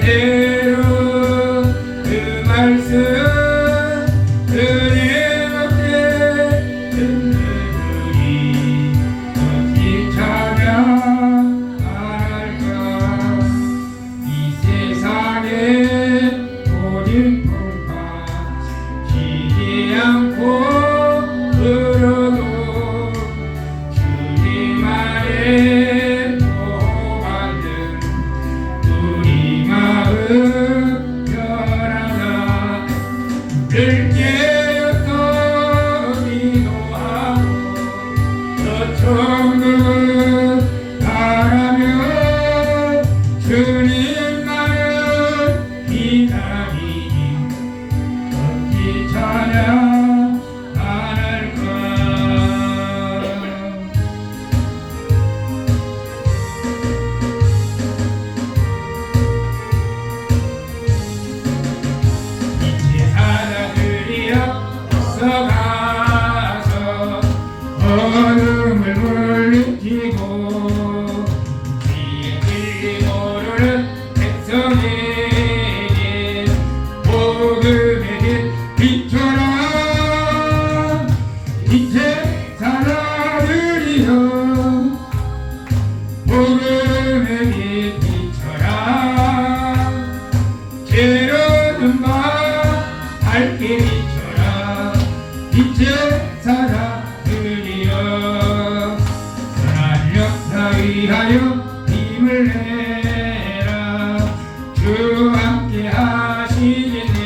그대로 그 말씀 은혜롭게 듣는 우리 어찌 찬양할까. 이 세상에 모든 풍파 지지 않고 울어도 주님 안에 보호받는 우리 마음 변하나. 늘 깨었던 기도하고 저 천국을 바라며 주님만을 기다리니 어찌 찬양 안 할까. 이제 하나들이여 어서 가서 어둠을 물리치고 지혜 진리 모르는 백성에게 복음의 길 비춰라. 이제 사람들이여 복음의 길 비춰라. 괴로운 마 밝게 비춰라. 이제 사람들이여 선한 역사 위하여 힘을 내라. 주 함께 하시겠네.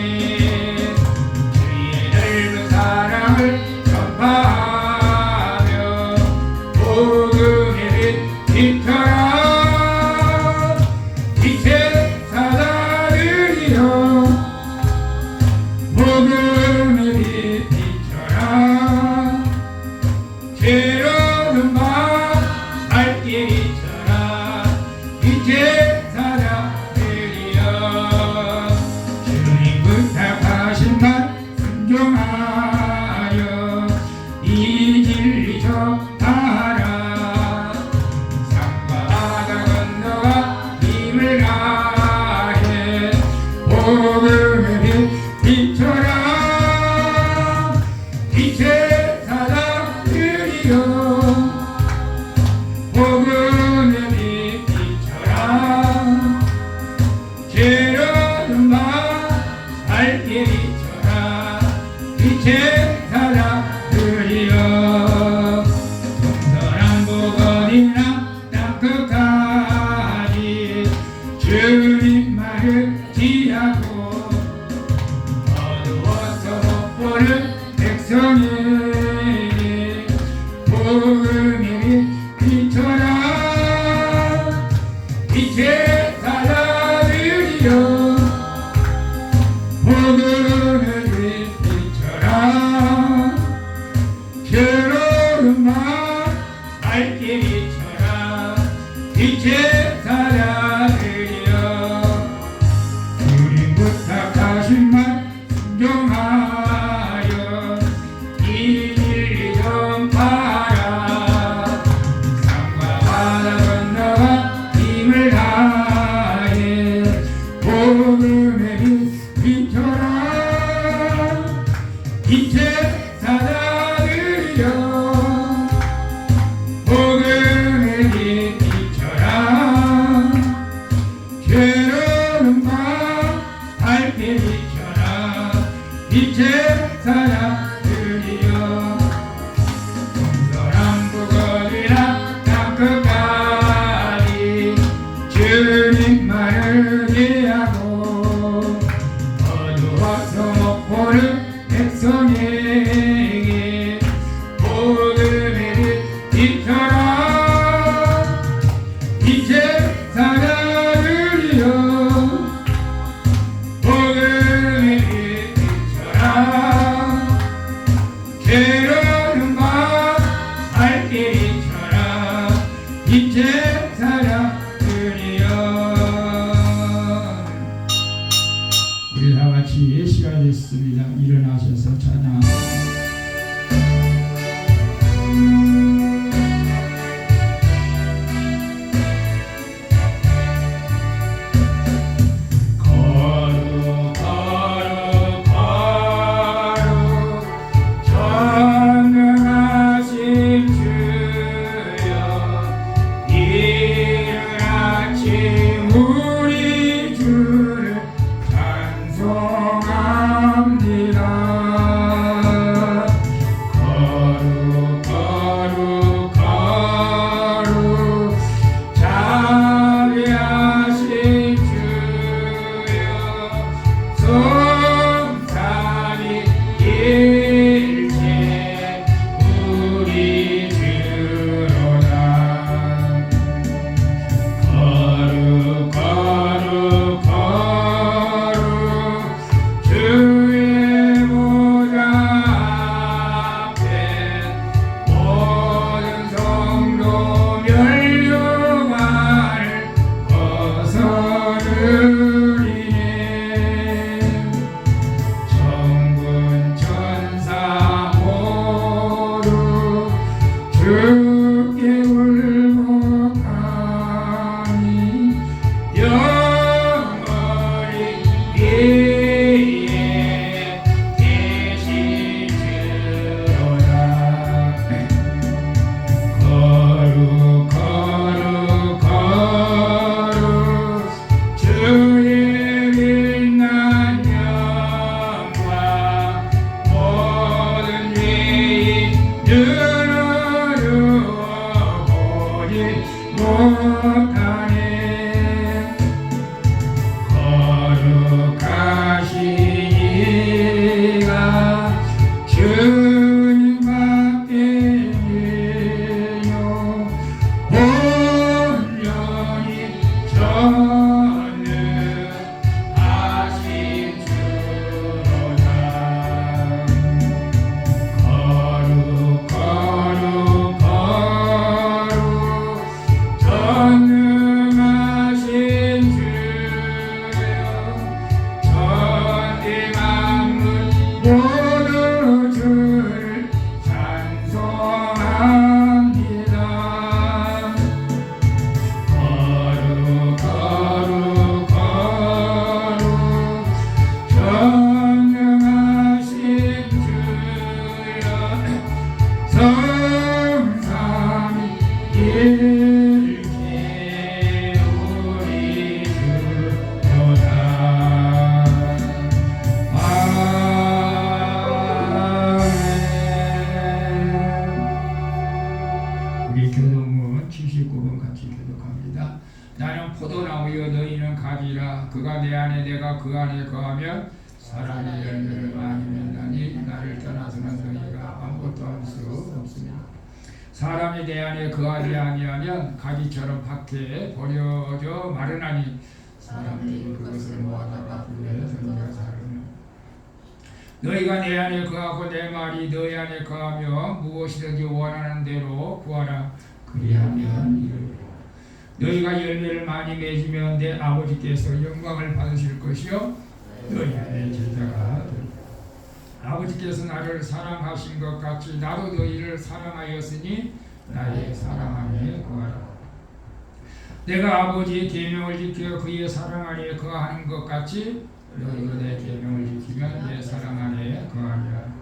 주의 넓은 사랑을 전파하며 복음의 빛 비춰라. 이제 사람들이여 복음의 빛 비춰라. 괴로운 마 밝게 비춰라. 이제 사람들이여 주님 부탁하신 말 순종하여 이 진리 전하라. 산과 바다 건너가 힘을 다해 복음의 빛 비춰라. 이제 사람들이여 복음의 빛 비춰라. 괴로운 마 밝게 비춰라. 이제 사람들이여 동서남 북어디나 땅끝까지 주님만을 지하고 어두워서 못 보는 백성에게 복음의 빛 비춰라. 이제 사람들이여 복음의 빛 비춰라. 괴로운 마 밝게 비춰라. 이제 사람들이여 주님 부탁하신 말 순종하여 이 진리 전파하라. 산과 바다 건너가 힘을 다해 복음의 빛 비춰라. 이제 사람들이여 복음의 빛 비춰라. 괴로운 마 밝게 비춰라. 이제 사람들이여 동서남 북어디나 땅끝까지 주님만을 위하고 어두워서 못 보는 백성에게 복음의 빛 비춰라. 이제 사람들이여 복음의 빛 비춰라. 괴로운 마 밝게 비춰라. 이제 사람들이여 우리 다같이 예시가 됐습니다. 일어나셔서 찬양합니다. 가지라. 그가 내 안에 내가 그 안에 거하면 사람이 열매를 많이 맺나니 나를 떠나서는 너희가 아무것도 할 수 없습니다. 사람이 내 안에 거하지 아니하면 가지처럼 밖에 버려져 마르나니 사람들이 그것을 모아다가 불에 던져 사르는. 너희가 내 안에 거하고 내 말이 너희 안에 거하며 무엇이든지 원하는 대로 구하라. 그리하면 이루리라. 너희가 열매를 많이 맺으면 내 아버지께서 영광을 받으실 것이요 너희의 제자가 되리라. 아버지께서 나를 사랑하신 것 같이 나도 너희를 사랑하였으니 나의 사랑 안에 거하라. 내가 아버지의 계명을 지켜 그의 사랑 안에 거하는 것 같이 너희가 내 계명을 지키면 내 사랑 안에 거하리라.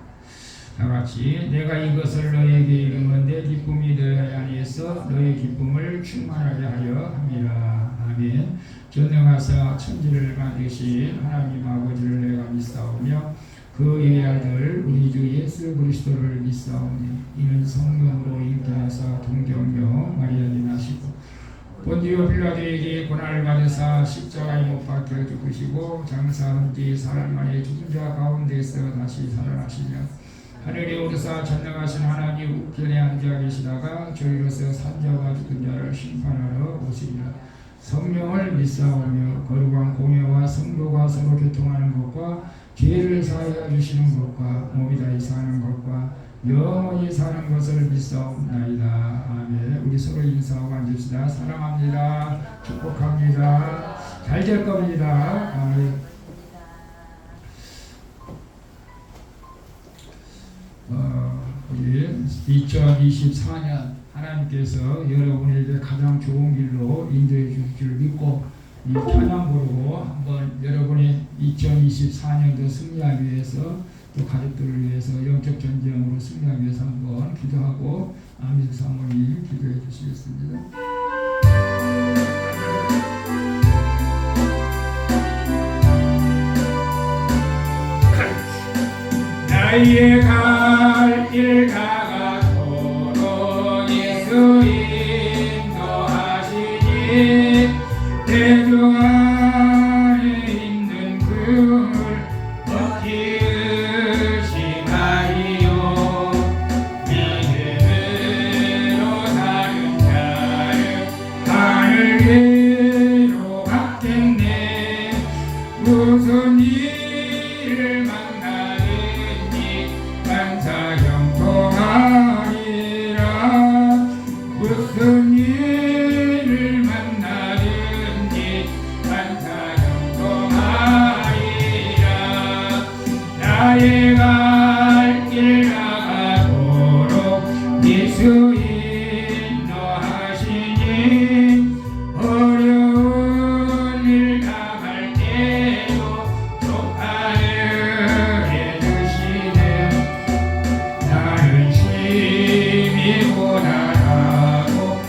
다같이 내가 이것을 너희에게 이르면 내 기쁨이 너희 안에서 너희 기쁨을 충만하게 하려 함이라. 아멘. 전능하사 천지를 만드신 하나님 아버지를 내가 믿사오며 그의 아들 우리 주 예수 그리스도를 믿사오니 이는 성령으로 잉태하사 동정녀 마리아에 나시고 본디오 빌라도에게 고난을 받으사 십자가에 못 박혀 죽으시고 장사한 뒤 사흘 만에 죽은 자 가운데서 다시 살아나시며 하늘에 오르사 전능하신 하나님 우편에 앉아 계시다가 저희로서 산자와 죽은 자를 심판하러 오시리라. 성령을 믿사오며 거룩한 공예와 성도가 서로 교통하는 것과 죄를 사하여 주시는 것과 몸이 다시 사는 것과 영원히 사는 것을 믿사옵나이다. 아멘. 우리 서로 인사하고 앉읍시다. 사랑합니다. 축복합니다. 잘 될 겁니다. 아멘. 우리 2024년 하나님께서 여러분에게 가장 좋은 길로 인도해 주실 줄 믿고 이 찬양 부르고 한번 여러분의 2024년도 승리하기 위해서 또 가족들을 위해서 영적 전쟁으로 승리하기 위해서 한번 기도하고 아미스 사모님 기도해 주시겠습니다. 나의 갈 길 다가도록 예수 인도하시니 대중 안에 있는 그 어찌 의심하리요. 믿음으로 사는 자를 하늘 위로 갔겠네. 무슨 일을 만나든지 만사 형통하리라. 무슨 일을 만나든지 만사 형통하리라. 나의 갈 길 나가도록 예수 인도하시니 어려운 일 당할 때도 족하를 해주시네. 나는 심히 고난하고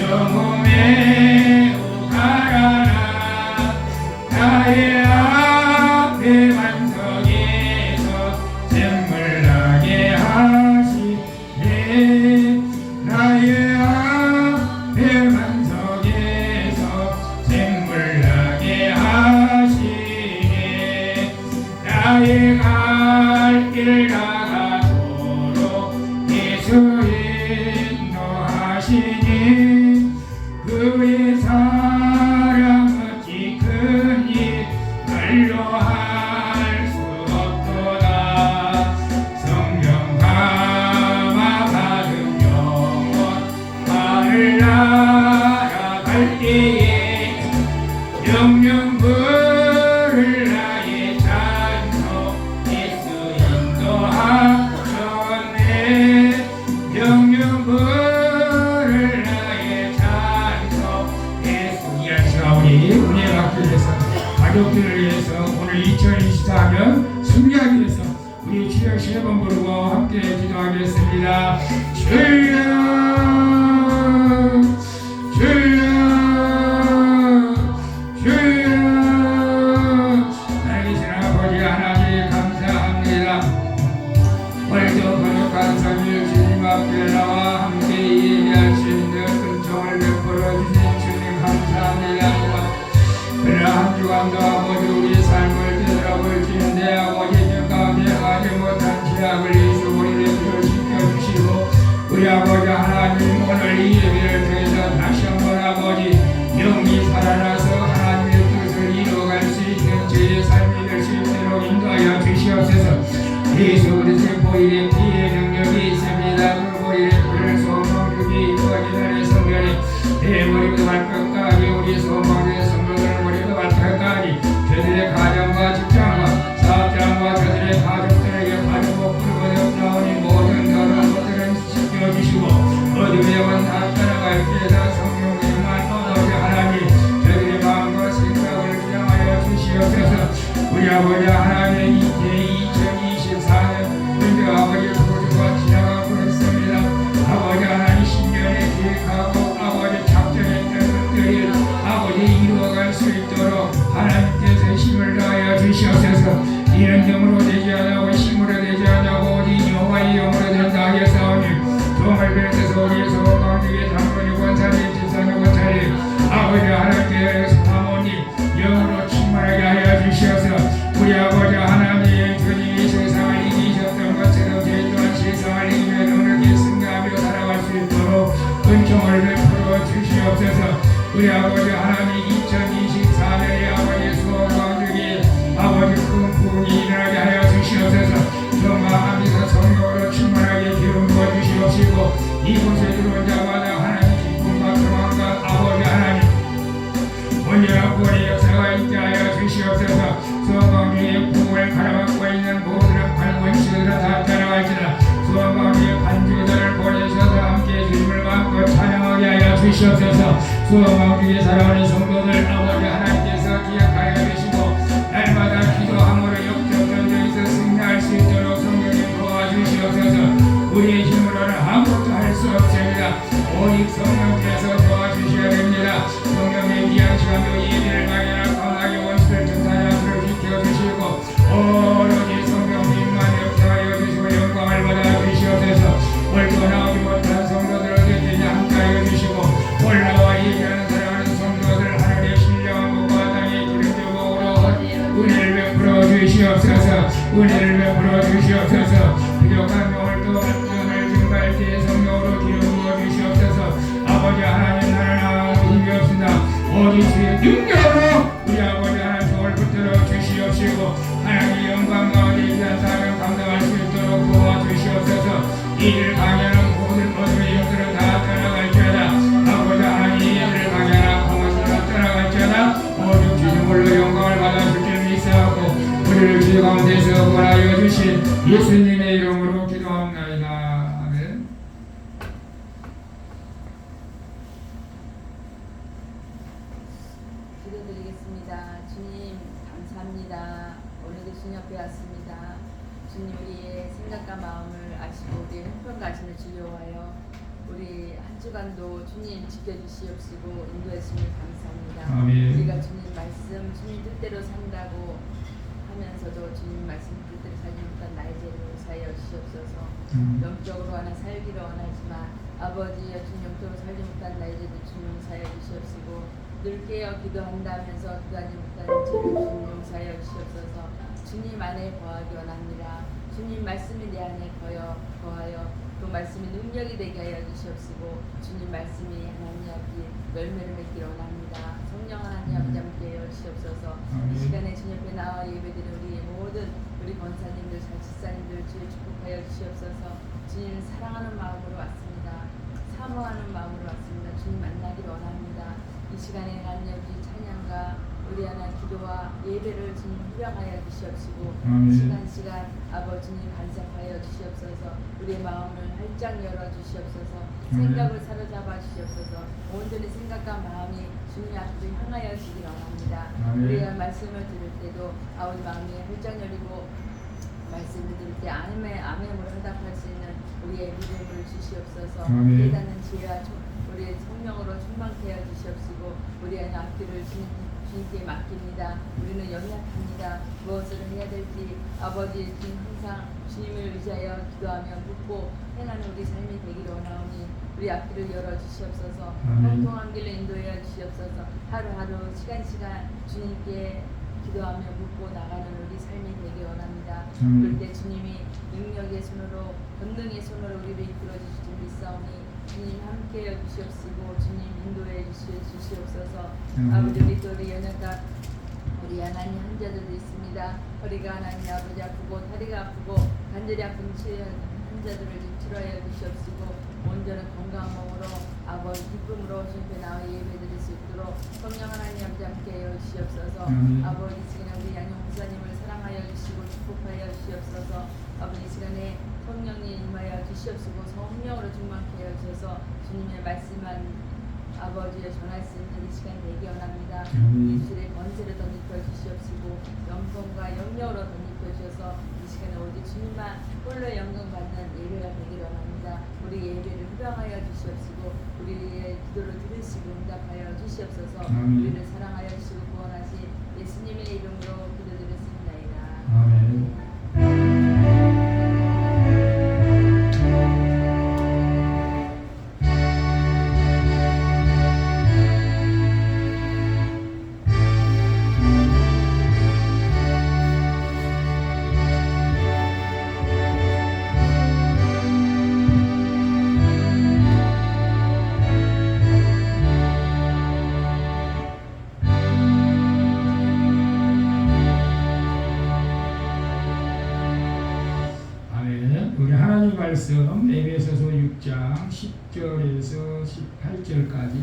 영혼에 오가라나. 나의 앞에 반석에서 샘물 나게 하시네. 나의 앞에 반석에서 샘물 나게 하시네. 나의 갈 길 나가도록 예수 인도하시니 그의 사랑 어찌 크니 말로 할 수 없도다. 성령 감화 받은 영혼 하늘 날아갈 때에 영영 부를 나의 찬송 예수 인도하셨네. 영영 부를 나의 찬송 예수. 이런 시간 우리 은혜 받기 위해서 가족들을 위해서 오늘 2024년 승리하기 위해서 우리 주여 세 번 부르고 함께 기도하겠습니다. 주여 주여 주여. 살아계신 아버지 하나님 감사합니다. 오늘도 거룩한 성일 주님 앞에 나와 함께 예배할 수 있는 은총을 베풀어 주신 주님 감사합니다. 그러나 주간도 아버지 우리 삶을 되돌아볼지는 내 아버지 주 가운데 하지 못한 죄악을 예수 우리를 기울시켜 주시고 우리 아버지 하나님 오늘 이 예배를 통해서 다시 한번 아버지 영이 살아나서 하나님의 뜻을 이루어갈 수 있는 저의 삶이 될 수 있도록 인도하여 주시옵소서. 예수 그리스도의 보일의 피의 능력이 있습니다. 그 보일의 피를 소망주기 이루어지는 성결이 내 머리부터 발끝까지 우리 소망주의 성도들 머리부터 발끝까지 저들의 가정과 직장과 사업장과 저들의 가족들에게 가지고 부르고 나오니 모든 더러운 것들은 씻겨주시고 어둠의 영은 다 떠나갈 때에다 성령님만 아버지 하나님 저들의 마음과 생각을 주장하여 주시옵소서. 우리 아버지 하나님의 이제 2024년 현재 아버지 도주가 지나가고 있습니다. 아버지 하나님 신년에 계획하고 아버지 작전했던 것들이 아버지 이루어갈 수 있도록 하나님께서 힘을 다하여 주시옵소서. 이는 영으로 되지 않고 힘으로 되지 않고 오직 여호와의 영으로 된다 하였사오니 종을 비롯해서 우리 소망주의 장로님 권사님 집사님 권사님 아버지 하나님께 사모님 영으로 충만하게 하여 주시옵소서. 우리 아버지 하나님 주님이 세상을 이기셨던 것처럼 저희 또한 세상을 이기며 능력에 승리하며 살아갈 수 있도록 은총을 베풀어 주시옵소서. 우리 아버지 하나님 2024년에 아버지 소망주기 아버지 큰 부흥이 일어나게 하여 주시옵소서. 마음에서 성령으로 충만하게 기름 부어 주시옵시고 이곳에 들어온 자마다 하나님 기쁨과 평안과 아버지 하나님 온전한 구원의 역사가 있게 하여 주시옵소서. 소망주의 부흥을 가로막고 있는 모든 관원시들을 다 따라갈지라 소망주의 반주들을 보내셔서 함께 주님을 받고 찬양하게 하여 주시옵소서. 소망주의 사랑하는 성도들 아버지 하나님께서 기억하여 주시고 날마다 기도함으로 역적전쟁에서 승리할 수 있도록 성령님 도와주시옵소서. 우리의 힘으로는 아무것도 할 수 없습니다. 오직 성령께서 도와주셔야 됩니다. 성령의 귀한 시간도 예배를 마련하고 강하게 원수를 전사자 앞으로 지켜주시고 오로지 성령님만 역사하여 주시고 영광을 받아 주시옵소서. 옳고 나오지 못한 성도들을 되지 함께하여 주시고 올라와 예배하는 사랑하는 성도들 하늘의 신령한 것과 땅의 기름주먹으로 은혜를 베풀어 주시옵소서. 은혜를 베풀어 주시옵소서. 부족한 명을 또 은혜를 증가할 때에 성령으로 기름 부어 주시옵소서. 아버지 하나님 나라나 힘이 없습니다. 오직 주의 능력으로 우리 아버지 하나님 종을 붙들어 주시옵시고 하나님의 영광 가운데 귀한 사명 감당할 수 있도록 도와주시옵소서. 이를 강의하는 모든 것들의 영들을 다 떠나갈지어다. 아버지 하나님 이를 강의하는 공원을 다 떠나갈지어다. 오직 주님으로 영광을 받아 주길 믿사하고 우리를 주 가운데서 구원하여 주신 예수님의 이름으로 기도합나이다. 아멘. 기도드리겠습니다. 주님 감사합니다. 오늘도 주님 옆에 왔습니다. 주님 우리의 생각과 마음을 아시고 우리의 형편과 하심을 주여하여 우리 한 주간도 주님 지켜주시옵시고 인도해 주시니 감사합니다. 아멘. 우리가 주님 말씀 주님 뜻대로 산다고 하면서도 주님 말씀 뜻대로 살지 못한 나의 죄를 용서하여 주시옵소서. 영적으로 하나 살기를 원하지만 아버지여 주님 영적으로 살지 못한 나의 죄를 주님 용서하여 주시옵시고 늘 깨어 기도한다면서 기도하지 못한 죄를 주님 용서하여 주시옵소서. 주님 안에 거하기 원합니다. 주님 말씀이 내 안에 거하여 그 말씀이 능력이 되게 하여 주시옵시고 주님 말씀이 하나님 아버지 열매를 맺기를 원합니다. 성령 하나님 아버지 함께 하여 주시옵소서. 이 시간에 주님 옆에 나와 예배드리는 우리 모든 우리 권사님들 자치사님들 주의 축복하여 주시옵소서. 주님 사랑하는 마음으로 왔습니다. 사모하는 마음으로 왔습니다. 주님 만나기를 원합니다. 이 시간에 하나님 아버지 찬양과 우리 하나님 기도와 예배를 주님 후량하여 주시옵시고 시간 아버지님 간섭하여 주시옵소서. 우리의 마음을 활짝 열어 주시옵소서. 생각을 사로잡아 주시옵소서. 온전히 생각과 마음이 주님 앞으로 향하여 주기를 원합니다. 우리가 말씀을 들을 때도 아버지 마음이 활짝 열리고 말씀을 들을 때 아멘으로 해답할 수 있는 우리의 믿음을 주시옵소서. 깨닫는 지혜와 우리의 성령으로 충만케 하여 주시옵시고 우리의 앞길을 주님께 맡깁니다. 우리는 연약합니다. 무엇을 해야 될지 아버지 주님 항상 주님을 의지하여 기도하며 묻고 행하는 우리 삶이 되기를 원하오니 우리 우리 앞길을 열어주시옵소서. 아멘. 통통한 길로 인도하여 주시옵소서. 하루하루 시간 주님께 기도하며 묻고 나가는 우리 삶이 되기 원합니다. 그럴 때 주님이 능력의 손으로 권능의 손으로 우리를 이끌어 주실 줄 믿사오니 주님 함께해 주시옵시고 주님 인도해 주시옵소서. 아버지 우리 또 우리 연약한 우리 하나님 환자들도 있습니다. 허리가 하나님 아버지 아프고 다리가 아프고 관절이 아픈 환자들을 좀 치료하여 주시옵시고 온전한 건강한 몸으로 아버지 기쁨으로 주님께 나와 예배드릴 수 있도록 성령 하나님 아버지 함께하여 주시옵소서. 아버지 이 시간에 우리 양용 목사님을 사랑하여 주시고 축복하여 주시옵소서. 아버지 이 시간에 성령님 임하여 주시옵시고 성령으로 충만케 하여 주셔서 주님의 말씀만 아버지의 전할 수 있는 이 시간 되기 원합니다. 예수의 권세를 덧입혀 주시옵시고 영광과 영역으로 덧입혀 주셔서 이 시간에 오직 주님만 홀로 영광 받는 예배가 되기를 원합니다. 우리 예배를 흡양하여 주시옵시고 우리의 기도를 들으시고 응답하여 주시옵소서. 우리를 사랑하여 주시고 구원하신 예수님의 이름으로 기도드렸습니다. 아멘. 말씀 에베소서 6장 10절에서 18절까지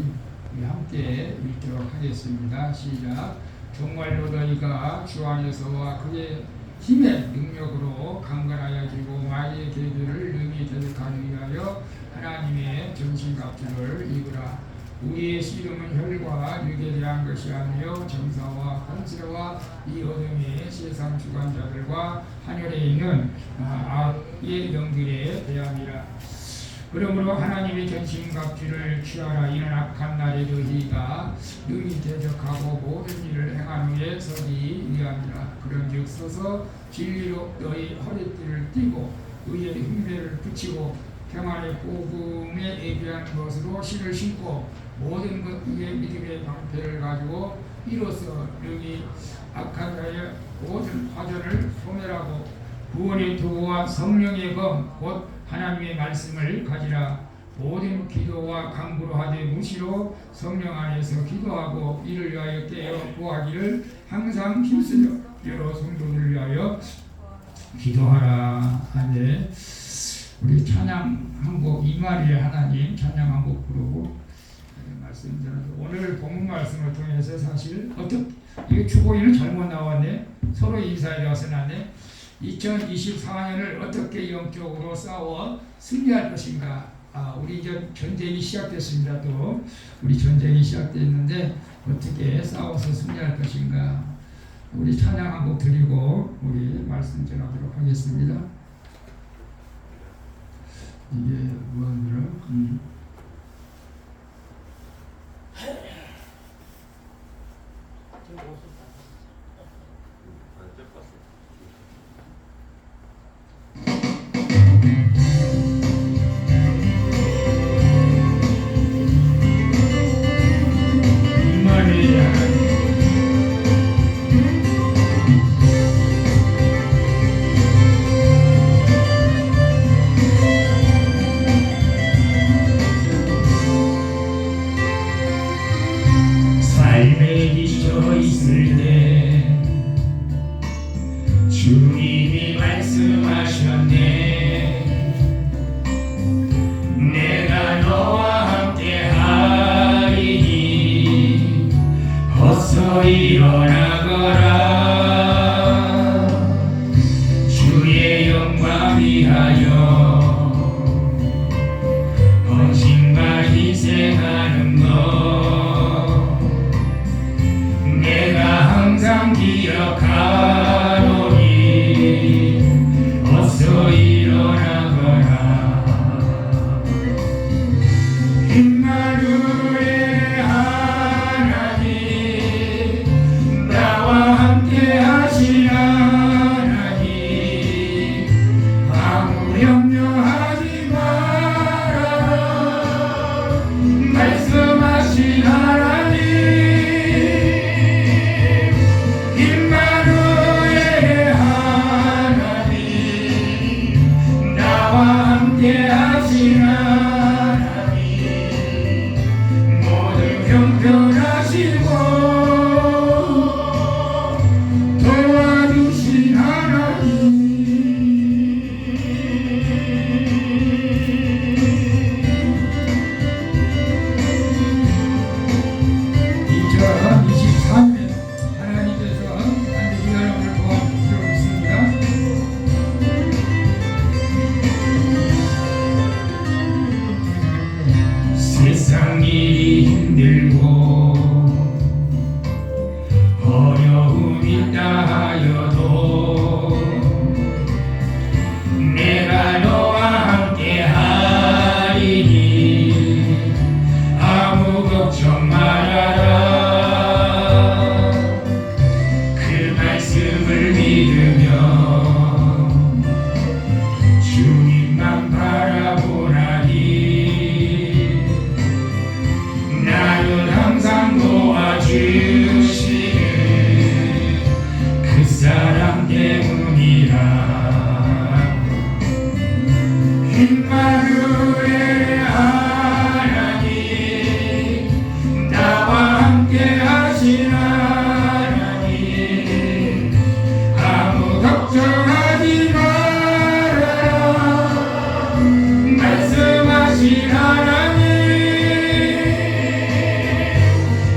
함께 읽도록 하겠습니다. 시작. 정말로 너희가 주 안에서와 그의 힘의 능력으로 강건하여지고 마귀의 계들을 능히 대적하기 위하여 하나님의 전신갑주를 입으라. 우리의 씨름은 혈과 육에 대한 것이 아니요 정사와 권세와 이 어둠의 세상 주관자들과 하늘에 있는 악의 영들에 대함이라. 그러므로 하나님의 전신갑주를 취하라. 이는 악한 날에 너희가 능히 대적하고 모든 일을 행한 후에 서기 위함이라. 그런즉 서서 진리로 너희 허리띠를 띠고 의의 흉배를 붙이고 평안의 복음에 예비한 것으로 실을 신고 모든 것 위에 믿음의 방패를 가지고 이로써 능히 악한 자의 모든 화전을 소멸하고 구원의 도구와 성령의 검 곧 하나님의 말씀을 가지라. 모든 기도와 간구로 하되 무시로 성령 안에서 기도하고 이를 위하여 깨어 구하기를 항상 힘쓰며 여러 성도들을 위하여 기도하라. 아멘. 우리 찬양 한곡 이마리의 하나님 찬양 한곡 부르고 말씀드려서 오늘 본문 말씀을 통해서 사실 이게 주보기는 잘못 나왔네. 서로 인사해 와서 나네. 2024년을 어떻게 영적으로 싸워 승리할 것인가. 우리 이제 전쟁이 시작됐습니다. 또 우리 전쟁이 시작됐는데 어떻게 싸워서 승리할 것인가. 우리 찬양 한곡 드리고 우리 말씀 전하도록 하겠습니다. 이게 뭐하더라? 믿으며 주님만 바라보라니 나를 항상 도와주시는 그 사랑 때문이라. 임마누엘 하나님 나와 함께 하신 하나님 아무 걱정하지 말아라 말씀하신 하나님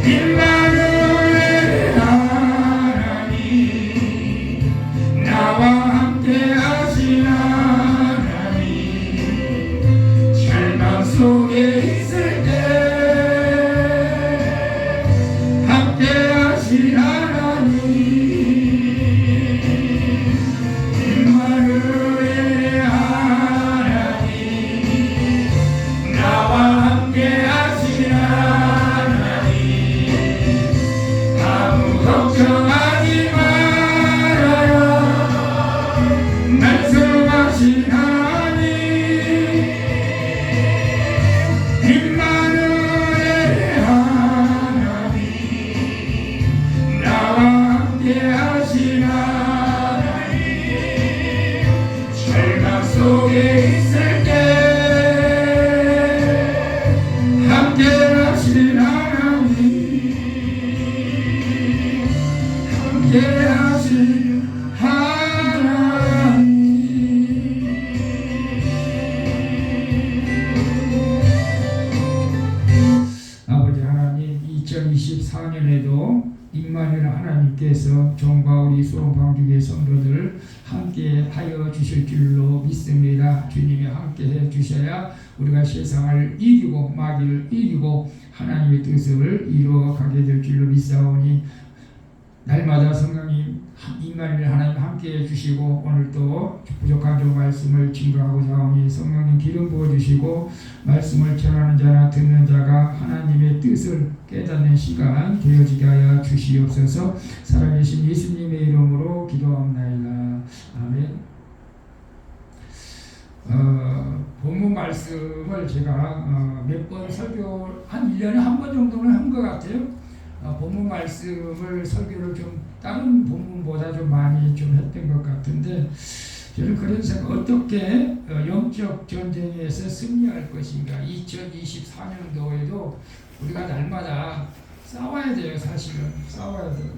임마누엘 하나님 나와 함께 하신 하나님 절망 속에 있을 때 함께 하신 하나님 임마누엘 하나님 나와 함께 하신 하나님 아무 걱정하지 말아요 말씀하신 하나님 임마누엘 하나님 나와 함께 하신 하나님 절망 속에 있을 때 함께 하신 하나님 함께 하신 하나님. 아버지 하나님 2024년에도 임마누엘 하나님께서 종과 우리 소방주의 성도들 함께 하여 주실 줄로 믿습니다. 주님이 함께 해 주셔야 우리가 세상을 이기고 마귀를 이기고 하나님의 뜻을 이루어 가게 될 줄로 믿사오니 날마다 성령님 임마누엘 하나님 함께 해주시고 오늘도 부족한 좀 말씀을 증거하고자 하오니 성령님 기름 부어주시고 말씀을 전하는 자나 듣는 자가 하나님의 뜻을 깨닫는 시간 되어지게 하여 주시옵소서. 살아계신 예수님의 이름으로 기도합나이다. 아멘. 본문 말씀을 제가 몇 번 설교 한 1년에 한 번 정도는 한 것 같아요. 본문 말씀을 설교를 좀 다른 본문보다 좀 많이 좀 했던 것 같은데 저는 그런 생각 어떻게 영적 전쟁에서 승리할 것인가. 2024년도에도 우리가 날마다 싸워야 돼요. 사실은 싸워야 돼요.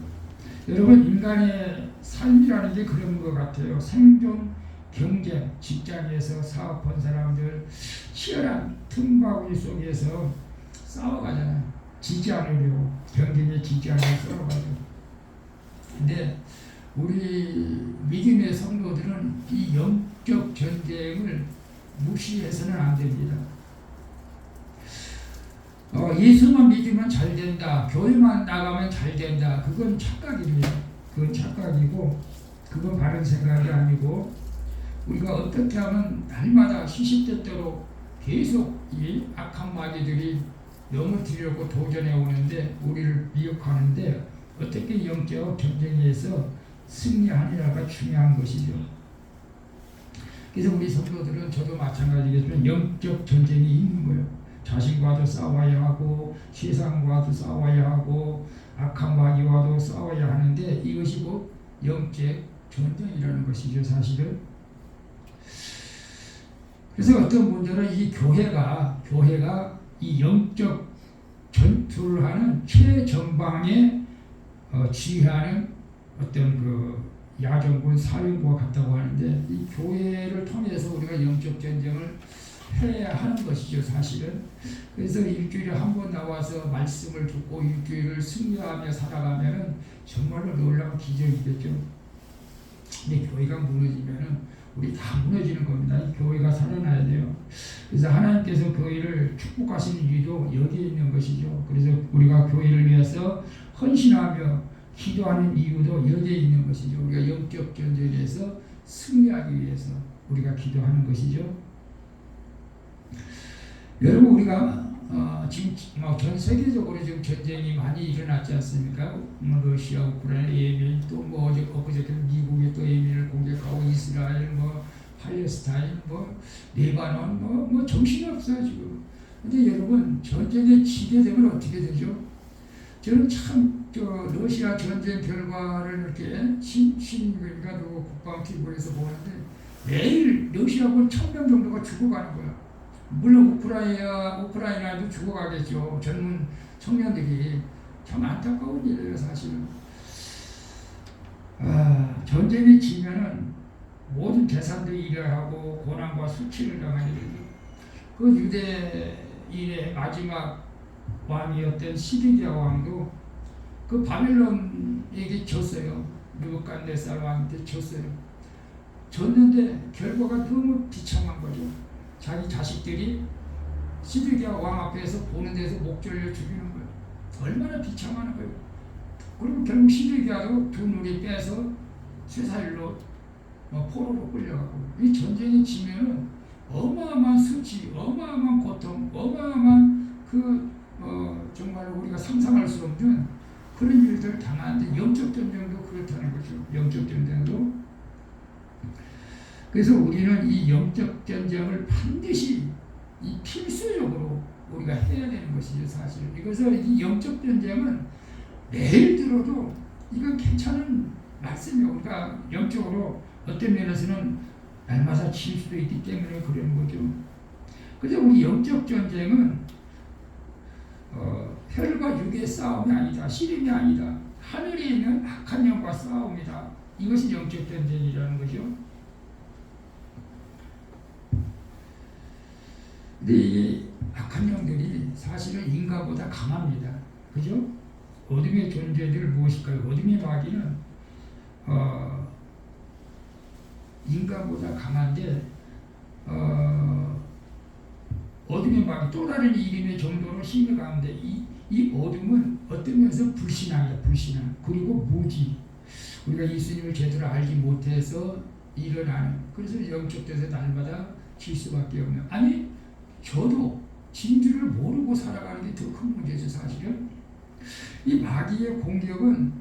여러분 인간의 삶이라는 게 그런 것 같아요. 생존 경쟁, 직장에서 사업한 사람들 치열한 틈바구니 속에서 싸워가잖아요. 지지 않으려고 경쟁에 지지 않으려고 싸워가지고. 근데 우리 믿음의 성도들은 이 영적 전쟁을 무시해서는 안 됩니다. 예수만 믿으면 잘 된다, 교회만 나가면 잘 된다, 그건 착각입니다. 그건 착각이고 그건 바른 생각이 아니고 우리가 어떻게 하면 날마다 시시때때로 계속 이 악한 마귀들이 넘어뜨리려고 도전해 오는데 우리를 미혹하는데 어떻게 영적 전쟁에서 승리하느냐가 중요한 것이죠. 그래서 우리 성도들은 저도 마찬가지겠지만 영적 전쟁이 있는 거예요. 자신과도 싸워야 하고 세상과도 싸워야 하고 악한 마귀와도 싸워야 하는데 이것이 곧 영적 전쟁이라는 것이죠. 사실은. 그래서 어떤 분들은 이 교회가 이 영적 전투를 하는 최전방에 지휘하는 어떤 그 야전군 사령부가 같다고 하는데 이 교회를 통해서 우리가 영적 전쟁을 해야 하는 것이죠. 사실은. 그래서 일주일에 한 번 나와서 말씀을 듣고 일주일을 승리하며 살아가면은 정말로 놀라운 기적이겠죠. 근데 교회가 무너지면은 우리 다 무너지는 겁니다. 이 교회가 살아나야 돼요. 그래서 하나님께서 교회를 축복하시는 이유도 여기에 있는 것이죠. 그래서 우리가 교회를 위해서 헌신하며 기도하는 이유도 여기에 있는 것이죠. 우리가 영적 전쟁에서 승리하기 위해서 우리가 기도하는 것이죠. 여러분 우리가 지금 전 세계적으로 지금 전쟁이 많이 일어났지 않습니까? 러시아, 우크라이나, 예멘, 또 엊그저께 미국에 또 레바논 뭐 정신이 없어요 지금. 근데 여러분 전쟁에 지게 되면 어떻게 되죠? 저는 참 러시아 전쟁 결과를 이렇게 신문과 국방TV에서 보는데 매일 러시아군 1000명 정도가 죽어가는 거야. 물론 우크라이나도 죽어가겠죠. 젊은 청년들이. 참 안타까운 일이에요 사실은. 전쟁이 지면은 모든 재산들이 일어나고 고난과 수치를 당하게 되죠. 그 유대인의 마지막 왕이었던 시드기야 왕도 그 바벨론에게 졌어요. 느부갓네살 왕한테 졌어요. 졌는데 결과가 너무 비참한 거죠. 자기 자식들이 시드기야 왕 앞에서 보는 데서 목 졸려 죽이는 거예요. 얼마나 비참한 거예요. 그리고 결국 시드기야도 두 눈이 빼서 쇠사일로 포로로 끌려가고. 이 전쟁이 지면은 어마어마한 수치, 어마어마한 고통, 어마어마한 정말 우리가 상상할 수 없는 그런 일들을 당하는데 영적 전쟁도 그렇다는 거죠. 영적 전쟁도. 그래서 우리는 이 영적 전쟁을 반드시 이 필수적으로 우리가 해야 되는 것이죠 사실. 그래서 이 영적 전쟁은 매일 들어도 이건 괜찮은 말씀이에요. 우리가 영적으로 어떤 면에서는 날마다 질 수도 있기 때문에 그런 거죠. 그래서 우리 영적 전쟁은 혈과 육의 싸움이 아니다. 씨름이 아니다. 하늘에 있는 악한 영과 싸움이다. 이것이 영적 전쟁이라는 거죠. 근데 이 악한 영들이 사실은 인간보다 강합니다. 그죠? 어둠의 존재들 무엇일까요? 어둠의 마귀는 인간보다 강한데 어둠의 마귀 또 다른 이름의 정도로 힘이 강한데 이 어둠은 어떤 면에서 불신앙이야. 불신앙. 그리고 무지. 우리가 예수님을 제대로 알지 못해서 일어나는. 그래서 영적 데서 날마다 질 수밖에 없는. 아니 저도 진주를 모르고 살아가는 게 더 큰 문제죠 사실은. 이 마귀의 공격은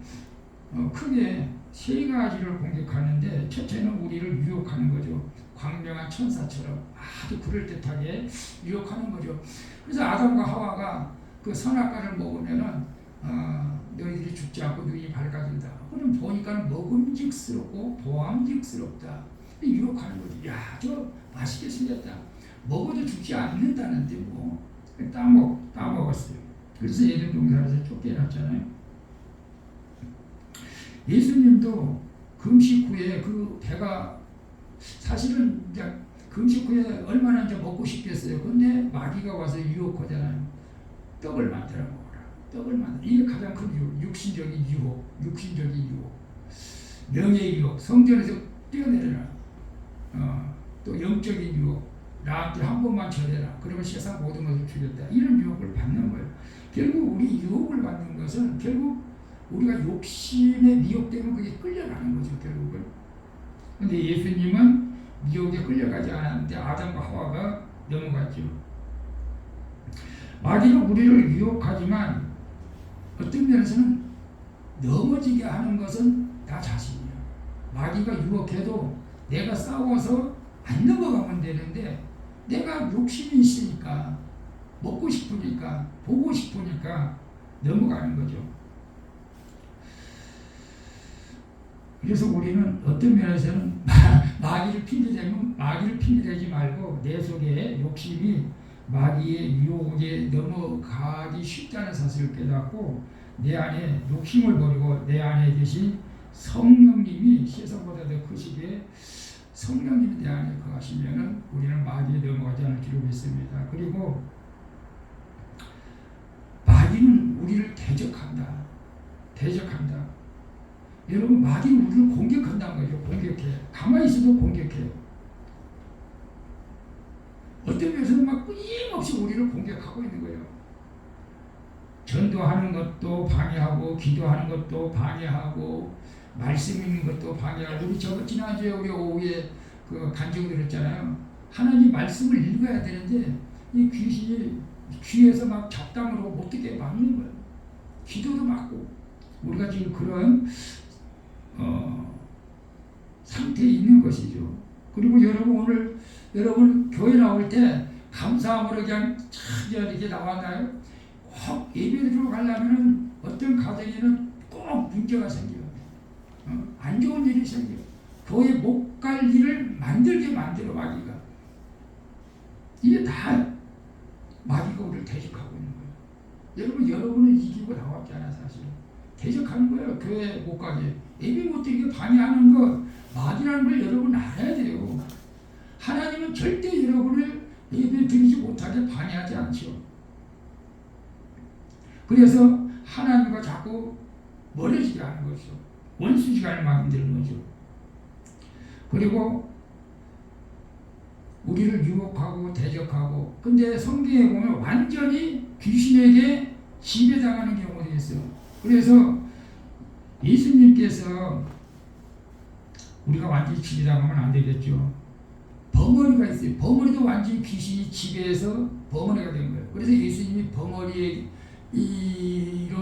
크게 세 가지를 공격하는데 첫째는 우리를 유혹하는 거죠. 광명한 천사처럼 아주 그럴듯하게 유혹하는 거죠. 그래서 아담과 하와가 그 선악과를 먹으면은 너희들이 죽지 않고 눈이 밝아진다. 그럼 보니까 먹음직스럽고 보암직스럽다. 유혹하는 거죠. 야, 저 맛있게 생겼다. 먹어도 죽지 않는다는데 뭐 따먹었어요. 그래서 에덴 동산에서 쫓겨났잖아요. 예수님도 금식 후에 그 배가 사실은 이제 금식 후에 얼마나 이제 먹고 싶겠어요. 근데 마귀가 와서 유혹하잖아요. 떡을 만들어 먹어라. 떡을 만들어. 이게 가장 큰 유혹. 육신적인 유혹. 명예의 유혹. 성전에서 뛰어내려라. 또 영적인 유혹. 나한테 한 번만 절해라. 그러면 세상 모든 것을 주겠다. 이런 유혹을 받는 거예요. 결국 우리 유혹을 받는 것은 결국 우리가 욕심에 미혹되면 그게 끌려가는 거죠. 결국은. 근데 예수님은 미혹에 끌려가지 않았는데 아담과 하와가 넘어갔죠. 마귀가 우리를 유혹하지만 어떤 면에서는 넘어지게 하는 것은 나 자신이야. 마귀가 유혹해도 내가 싸워서 안 넘어가면 되는데 내가 욕심이 있으니까 먹고 싶으니까 보고 싶으니까 넘어가는 거죠. 그래서 우리는 어떤 면에서는 마귀를 핑계대지 말고 내 속에 욕심이 마귀의 유혹에 넘어가기 쉽다는 사실을 깨닫고 내 안에 욕심을 버리고 내 안에 계신 성령님이 세상보다 더 크시기에 성령님이 내 안에 거하시면은 우리는 마귀에 넘어가지 않을 줄로 믿습니다. 그리고 마귀는 우리를 대적한다. 여러분 마귀는 우리를 공격한다는 거죠. 공격해. 가만히 있어도 공격해. 어떤 면에서는 막 끊임없이 우리를 공격하고 있는 거예요. 전도하는 것도 방해하고 기도하는 것도 방해하고 말씀 읽는 것도 방해하고. 우리 지난주에 우리 오후에 그 간증 들었잖아요. 하나님 말씀을 읽어야 되는데 이 귀신이 귀에서 막 잡담으로 못 듣게 막는 거예요. 기도도 막고. 우리가 지금 그런 상태에 있는 것이죠. 그리고 여러분 오늘 여러분 교회 나올 때 감사함으로 그냥 참 이렇게 나왔나요? 꼭 예배드리러 가려면 어떤 가정에는 꼭 문제가 생겨요. 안 좋은 일이 생겨요. 교회 못 갈 일을 만들게 만들어 마귀가. 이게 다 마귀가 우리를 대적하고 있는 거예요. 여러분, 여러분은 이기고 나왔잖아, 사실. 대적하는 거예요. 교회 못 가게. 예배 못 드리게 방해하는 거, 마귀라는 걸 여러분 알아야 돼요. 하나님은 절대 여러분을 예배 드리지 못하게 방해하지 않죠. 그래서 하나님과 자꾸 멀어지게 하는 거죠. 원수지간을 만드는 거죠. 그리고 우리를 유혹하고 대적하고, 근데 성경에 보면 완전히 귀신에게 지배당하는 경우도 있어요. 그래서 예수님께서 우리가 완전히 지배당하면 안 되겠죠. 벙어리가 있어요. 벙어리도 완전히 귀신이 지배해서 벙어리가 된 거예요. 그래서 예수님이 벙어리로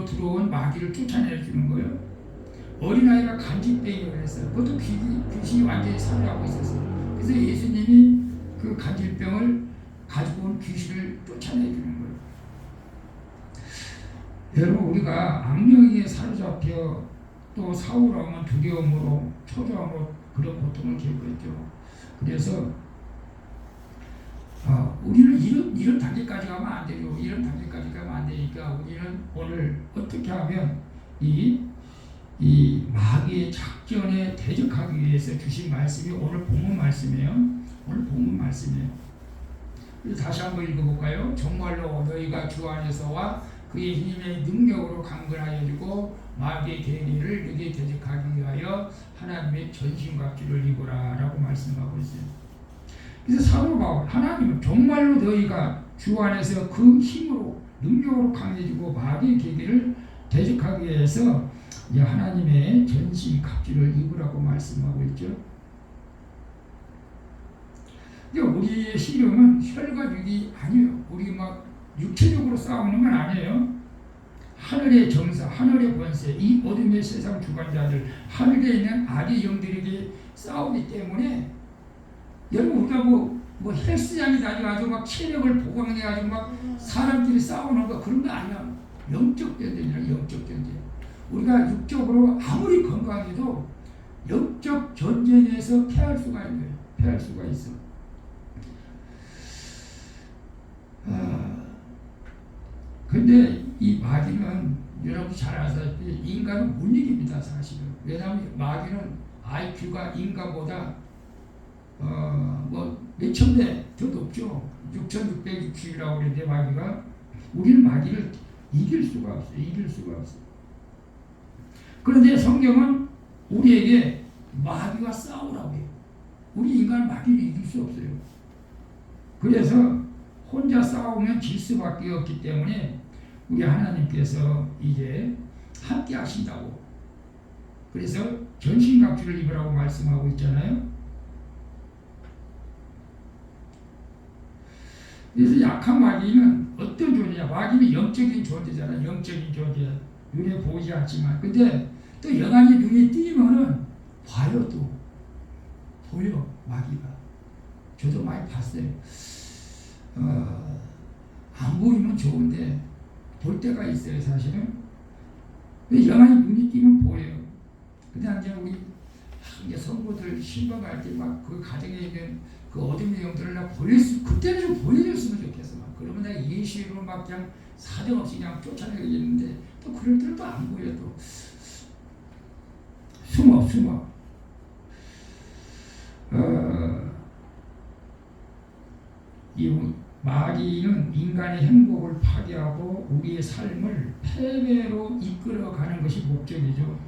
들어온 마귀를 쫓아내주는 거예요. 어린아이가 간질병이라고 했어요. 그것도 귀신이 완전히 살아가고 있었어요. 그래서 예수님이 그 간질병을 가지고 온 귀신을 쫓아내주는 거예요. 여러분, 우리가 악령에 사로잡혀 또 사울하면 두려움으로 초조함으로 그런 고통을 겪고 있죠. 그래서 우리는 이런 단계까지 가면 안 되죠. 이런 단계까지 가면 안 되니까 우리는 오늘 어떻게 하면 이 마귀의 작전에 대적하기 위해서 주신 말씀이 오늘 본문 말씀이에요. 오늘 본문 말씀이에요. 그래서 다시 한번 읽어볼까요? 정말로 너희가 주 안에서와 그의 힘의 능력으로 강건하여지고 마귀의 계리를 너희에 대적하기 위하여 하나님의 전신갑주를 입으라 라고 말씀하고 있어요. 그래서 사도 바울, 하나님은 정말로 너희가 주 안에서 그 힘으로 능력으로 강해지고 마귀의 계기를 대적하기 위해서 하나님의 전신 갑주를 입으라고 말씀하고 있죠. 우리의 씨름은 혈과 육이 아니에요. 우리 막 육체적으로 싸우는 건 아니에요. 하늘의 정사, 하늘의 권세, 이 어둠의 세상 주관자들, 하늘에 있는 악의 영들에게 싸우기 때문에 여러분, 우리가 뭐 헬스장에 다녀가지고 막 체력을 보강해가지고 막 사람끼리 싸우는 거 그런 거 아니야. 영적 전쟁이야, 영적 전쟁. 우리가 육적으로 아무리 건강해도 영적 전쟁에서 패할 수가 있는 거예요. 패할 수가 있어. 근데 이 마귀는 여러분 잘 아시다시피 인간은 못 이깁니다, 사실은. 왜냐하면 마귀는 IQ가 인간보다 몇천 배 더 높죠. 6660이라고 그러는데 마귀가, 우리는 마귀를 이길 수가 없어요. 이길 수가 없어요. 그런데 성경은 우리에게 마귀와 싸우라고 해요. 우리 인간은 마귀를 이길 수 없어요. 그래서 혼자 싸우면 질 수밖에 없기 때문에 우리 하나님께서 이제 함께 하신다고. 그래서 전신갑주를 입으라고 말씀하고 있잖아요. 그래서 약한 마귀는 어떤 존재냐? 마귀는 영적인 존재잖아요. 영적인 존재. 눈에 보이지 않지만. 근데 또 영안이 눈에 띄면은 봐요, 또. 보여, 마귀가. 저도 많이 봤어요. 안 보이면 좋은데 볼 때가 있어요, 사실은. 영안이 눈이 띄면 보여요. 근데 이제 우리 이제 성도들 신방 갈 때 막 그 가정에 있는 그 어둠의 영들을 그때는 좀 보여줬으면 좋겠어. 막. 그러면 내가 예시로 막 그냥 사정없이 그냥 쫓아내겠는데 또 그럴 때는 또 안 보여. 또 숨어. 이 마귀는 인간의 행복을 파괴하고 우리의 삶을 패배로 이끌어가는 것이 목적이죠.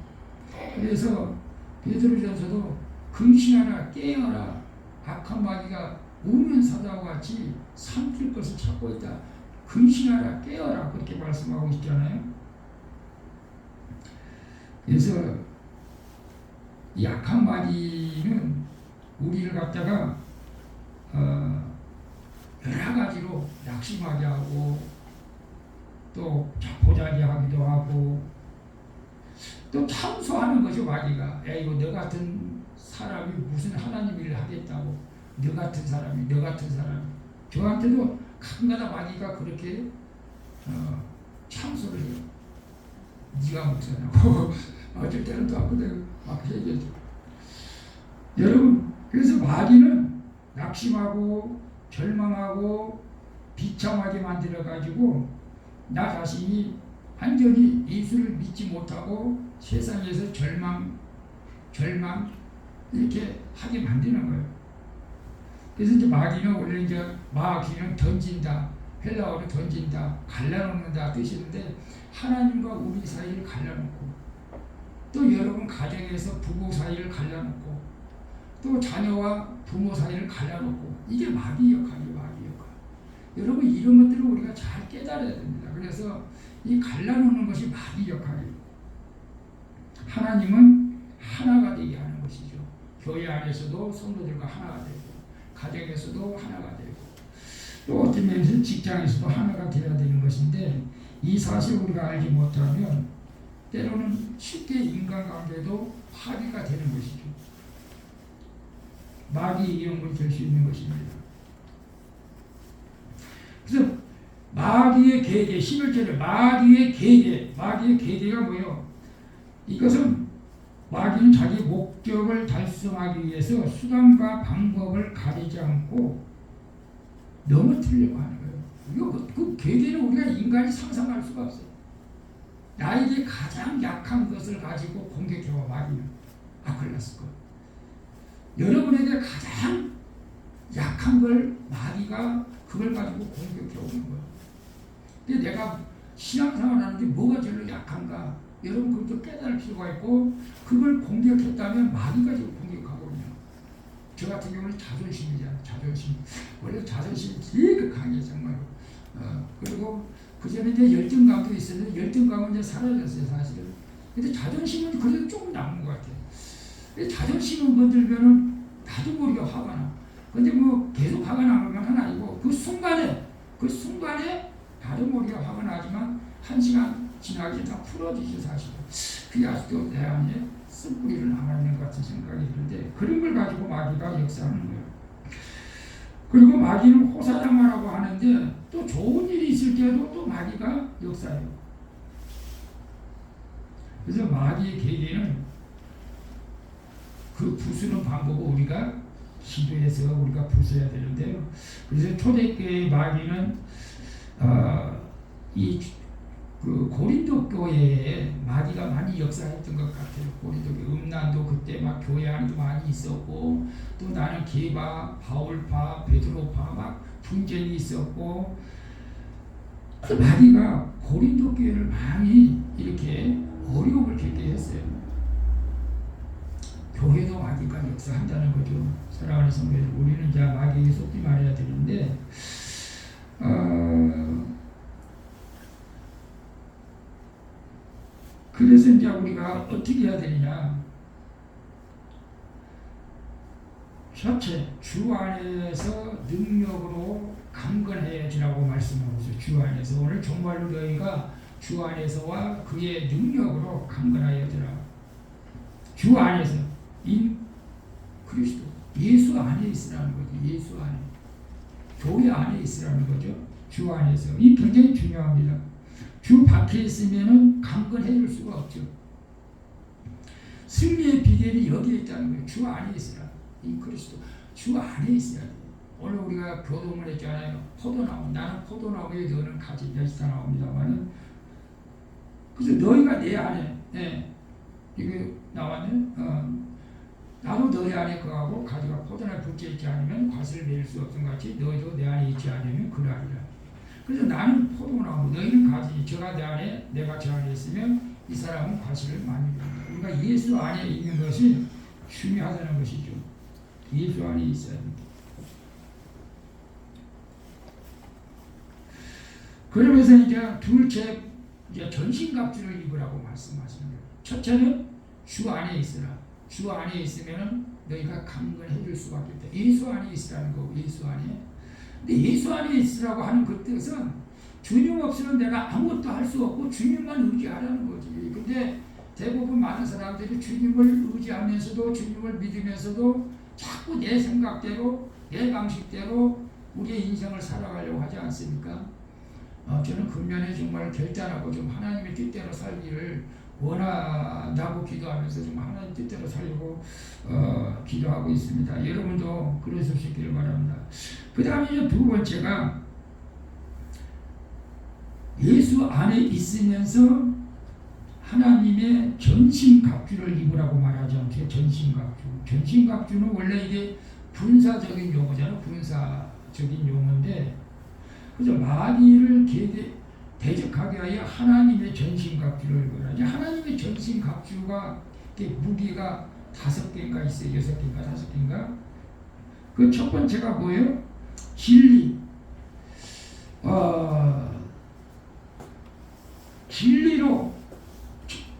그래서 베드로전서도 근신하라, 깨어라. 악한 마귀가 우는 사자와 같이 삼킬 것을 찾고 있다. 근신하라, 깨어라. 그렇게 말씀하고 있잖아요. 그래서 이 악한 마귀는 우리를 갖다가 여러 가지로 낙심하게 하고 또 자포자기하기도 하고 또 참소하는 거죠. 마귀가. 야, 이거 너 같은 사람이 무슨 하나님 일을 하겠다고 너 같은 사람이 저한테도 가끔가다 마귀가 그렇게 참소를 해요. 네가 목사냐고 어쩔 때는 또 아프다고 막 얘기해줘. 여러분 그래서 마귀는 낙심하고 절망하고 비참하게 만들어가지고 나 자신이 완전히 예수를 믿지 못하고 세상에서 절망 이렇게 하게 만드는 거예요. 그래서 이제 마귀는 원래 이제 마귀는 던진다, 헬라어로 던진다, 갈라놓는다 뜻이는데 하나님과 우리 사이를 갈라놓고 또 여러분 가정에서 부부 사이를 갈라놓고 또 자녀와 부모 사이를 갈라놓고 이게 마귀 역할이에요. 마귀 역할. 여러분 이런 것들을 우리가 잘 깨달아야 됩니다. 그래서 이 갈라놓는 것이 마귀 역할이에요. 하나님은 하나가 되게 하는 것이죠. 교회 안에서도 성도들과 하나가 되고 가정에서도 하나가 되고 또 어떤 면에서 직장에서도 하나가 되어야 되는 것인데 이 사실을 우리가 알지 못하면 때로는 쉽게 인간관계도 파괴가 되는 것이죠. 마귀의 이용물이 될 수 있는 것입니다. 그래서 마귀의 계계, 11절에 마귀의 계계가 뭐예요? 이것은 마귀는 자기 목적을 달성하기 위해서 수단과 방법을 가리지 않고 넘어뜨리려고 하는 거예요. 이거 그 계계는 우리가 인간이 상상할 수가 없어요. 나에게 가장 약한 것을 가지고 공격해와 마귀는 아클라스 것. 여러분에게 가장 약한 걸 마귀가 그걸 가지고 공격해 오는 거예요. 근데 내가 신앙생활 하는데 뭐가 제일 약한가? 여러분 그것도 깨달을 필요가 있고 그걸 공격했다면 마귀가 지금 공격하고 있냐. 저 같은 경우는 자존심이잖아요. 자존심. 원래 자존심이 되게 강해 정말로. 그리고 그 전에 이제 열등감도 있었는데 열등감은 이제 사라졌어요 사실은. 근데 자존심은 그래도 조금 남은 것 같아요. 자존심은 건들면은 나도 모르게 화가 나. 근데 뭐 계속 화가 나는 건 아니고 그 순간에 나도 모르게 화가 나지만 한 시간 지나기 다 풀어지죠 사실은. 그게 아직도 내 안에 쓴뿌리를 남아있는 것 같은 생각이 드는데 그런 걸 가지고 마귀가 역사하는 거예요. 그리고 마귀는 호사장마라고 하는데 또 좋은 일이 있을 때도 또 마귀가 역사해요. 그래서 마귀의 계계는 그 부수는 방법을 우리가 기도해서 우리가 부숴야 되는데요. 그래서 초대교회의 마귀는 그 고린도 교회에 마귀가 많이 역사했던 것 같아요. 고린도 교회 음란도 그때 막 교회 안에도 많이 있었고 또 나는 게바, 바울파, 베드로파 막 분쟁이 있었고 마귀가 고린도 교회를 많이 이렇게 어려움을 겪게 했어요. 교회도 마귀가 역사한다는 거죠. 사랑하는 성도들, 우리는 이제 마귀에게 속지 말아야 되는데 그래서 이제 우리가 어떻게 해야 되느냐. 첫째, 주 안에서 능력으로 강건해지라고 말씀하고 있어요. 주 안에서. 오늘 정말로 너희가 주 안에서와 그의 능력으로 강건하여지라. 주 안에서 인 그리스도 예수 안에 있으라는 거죠. 예수 안에. 교회 안에 있으라는 거죠. 주 안에서. 이 굉장히 중요합니다. 주 밖에 있으면은 강건해질 수가 없죠. 승리의 비결이 여기에 있다는 거예요. 주 안에 있으라. 이 그리스도 주 안에 있어야 돼요. 오늘 우리가 교동을 했잖아요. 포도나무. 나는 포도나무에 너는 가지 멸시가 나옵니다만은 그래서 너희가 내 안에 이게 나왔네. 나도 너희 안에 거하고 가지가 포도나무에 붙여 있지 않으면 과실을 맺을 수 없음 같이 너희도 내 안에 있지 않으면 그러하리라. 그래서 나는 포도나무, 너희는 가지. 저가 내 안에, 내가 저 안에 있으면 이 사람은 과실을 많이 맺는다. 그러니까 예수 안에 있는 것이 중요하다는 것이죠. 예수 안에 있어야 합니다. 그러면서 이제 둘째, 이제 전신갑주를 입으라고 말씀하시는 거예요. 첫째는 주 안에 있으라. 주 안에 있으면 너희가 강건해질 수밖에 없다. 예수 안에 있으라는 거고, 예수 안에. 근데 예수 안에 있으라고 하는 그 뜻은 주님 없이는 내가 아무것도 할 수 없고 주님만 의지하라는 거지. 근데 대부분 많은 사람들이 주님을 의지하면서도 주님을 믿으면서도 자꾸 내 생각대로 내 방식대로 우리의 인생을 살아가려고 하지 않습니까? 저는 근면에 정말 결단하고 좀 하나님의 뜻대로 살기를 원한다고 기도하면서 좀 하나님 뜻대로 살려고 기도하고 있습니다. 여러분도 그러시기를 바랍니다. 그 다음에 이제 두 번째가 예수 안에 있으면서 하나님의 전신갑주를 입으라고 말하지 않게 전신갑주. 전신갑주는 원래 이게 군사적인 용어잖아요. 군사적인 용어인데 그죠? 마귀를 대적하게 하여 하나님의 전신갑주를 입어라. 이제 하나님의 전신갑주가 무기가 5개인가 있어요. 6개인가 5개인가. 그 첫 번째가 뭐예요? 진리. 진리로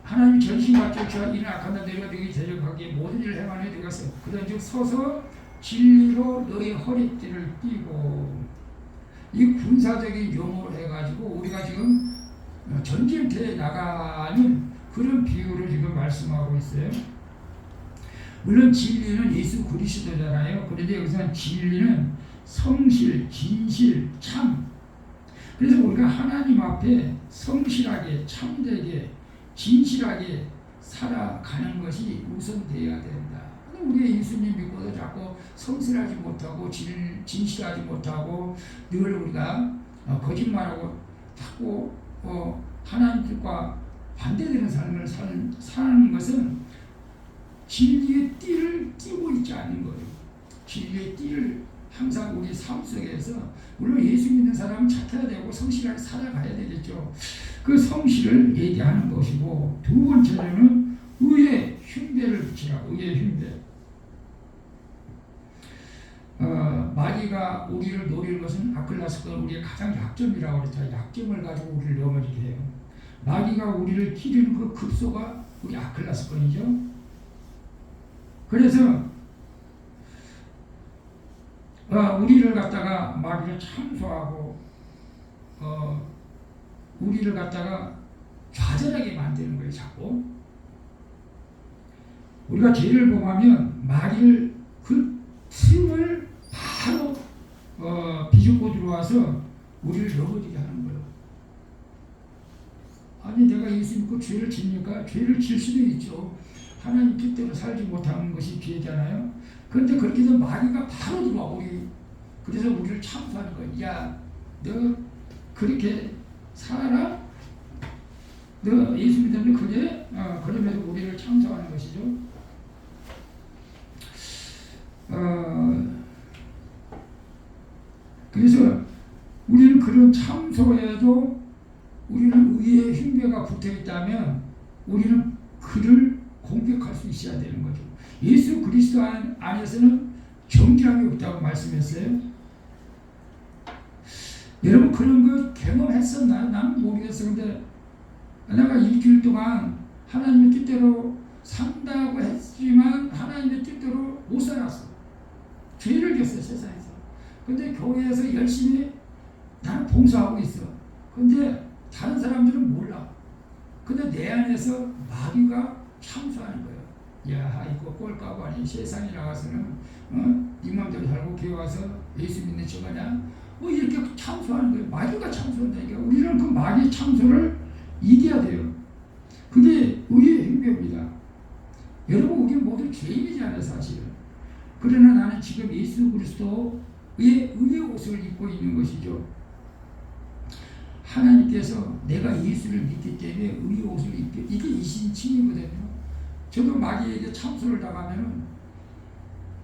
하나님 전신갑주가 이는 악한 내가 너희 대적하기에 모든 일을 행하는 내가 그런즉 서서 진리로 너희 허리띠를 띠고 이 군사적인 용어로 해가지고 우리가 지금 전쟁터에 나가는 그런 비유를 지금 말씀하고 있어요. 물론 진리는 예수 그리스도잖아요. 그런데 여기서는 진리는 성실, 진실, 참. 그래서 우리가 하나님 앞에 성실하게, 참되게, 진실하게 살아가는 것이 우선되어야 된다. 우리 예수님 믿고도 자꾸 성실하지 못하고 진실하지 못하고 늘 우리가 거짓말하고 자꾸 하나님과 반대되는 삶을 사는 것은 진리의 띠를 띠고 있지 않은 거예요. 진리의 띠를 항상 우리 삶 속에서 물론 예수 믿는 사람은 착해야 되고 성실하게 살아가야 되겠죠. 그 성실을 얘기하는 것이고 두 번째로는 의의 흉배를 붙이라고. 의의 흉배. 마귀가 우리를 노릴 것은 아클라스건 우리의 가장 약점이라고 그랬죠. 약점을 가지고 우리를 넘어지게 해요. 마귀가 우리를 기르는 그 급소가 우리 아클라스건이죠. 그래서 우리를 갖다가 마귀를 참소하고 우리를 갖다가 좌절하게 만드는 거예요. 자꾸 우리가 죄를 범하면 마귀를 그 틈을 바로 비집고 들어와서 우리를 넘어지게 하는 거예요. 아니 내가 예수 믿고 죄를 짓니까 죄를 질 수도 있죠. 하나님 뜻대로 살지 못하는 것이 죄잖아요. 그런데 그렇게 되면 마귀가 바로 들어와 우리. 그래서 우리를 참소하는 거예요. 야, 너 그렇게 살아? 너 예수 믿으면 그래? 그러면서 우리를 참소하는 것이죠. 그래서 우리는 그런 참소에도 우리는 의의 흉배가 붙어 있다면 우리는 그를 공격할 수 있어야 되는 거죠. 예수 그리스도 안에서는 정죄함이 없다고 말씀했어요. 여러분 그런 거 경험했었나요? 나는 모르겠어. 근데 내가 일주일 동안 하나님의 뜻대로 산다고 했지만 하나님의 뜻대로 못 살았어. 죄를 졌어요, 세상에서. 근데 교회에서 열심히 나는 봉사하고 있어. 근데 다른 사람들은 몰라. 근데 내 안에서 마귀가 참소하는 거예요. 야, 이거 꼴까고 아니 세상에 나가서는 네 맘대로 살고 교회 와서 예수 믿는 척하냐? 뭐 이렇게 참소하는 거예요. 마귀가 참소한다니까. 우리는 그 마귀 참소를 이겨야 돼요. 그게 의의 흉배입니다. 여러분 우리 모두 죄인이잖아요, 사실은. 그러나 나는 지금 예수 그리스도의 의의 옷을 입고 있는 것이죠. 하나님께서 내가 예수를 믿기 때문에 의의 옷을 입게, 이게 이신칭이거든요. 저도 마귀에게 참소를 당하면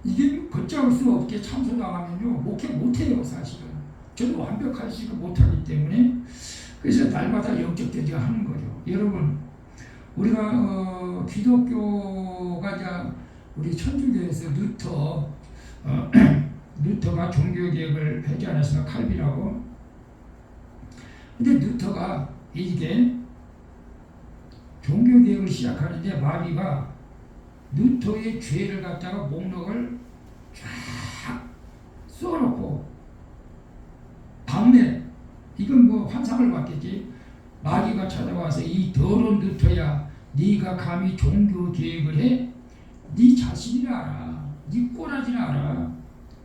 이게 걷잡을 수 없게 참소당하면요 목회 못해요. 사실은 저도 완벽하지가 못하기 때문에. 그래서 날마다 영적 대지가 하는 거죠. 여러분 우리가 기독교가 이제 우리 천주교에서 루터가 종교개혁을 하지 않았습니까? 칼빈하고. 근데 루터가 이게 종교개혁을 시작하는데 마귀가 루터의 죄를 갖다가 목록을 쫙 써놓고 밤에 이건 뭐 환상을 봤겠지. 마귀가 찾아와서 이 더러운 루터야 네가 감히 종교 계획을 해? 네 자신이나 알아. 네 꼬라지나 알아.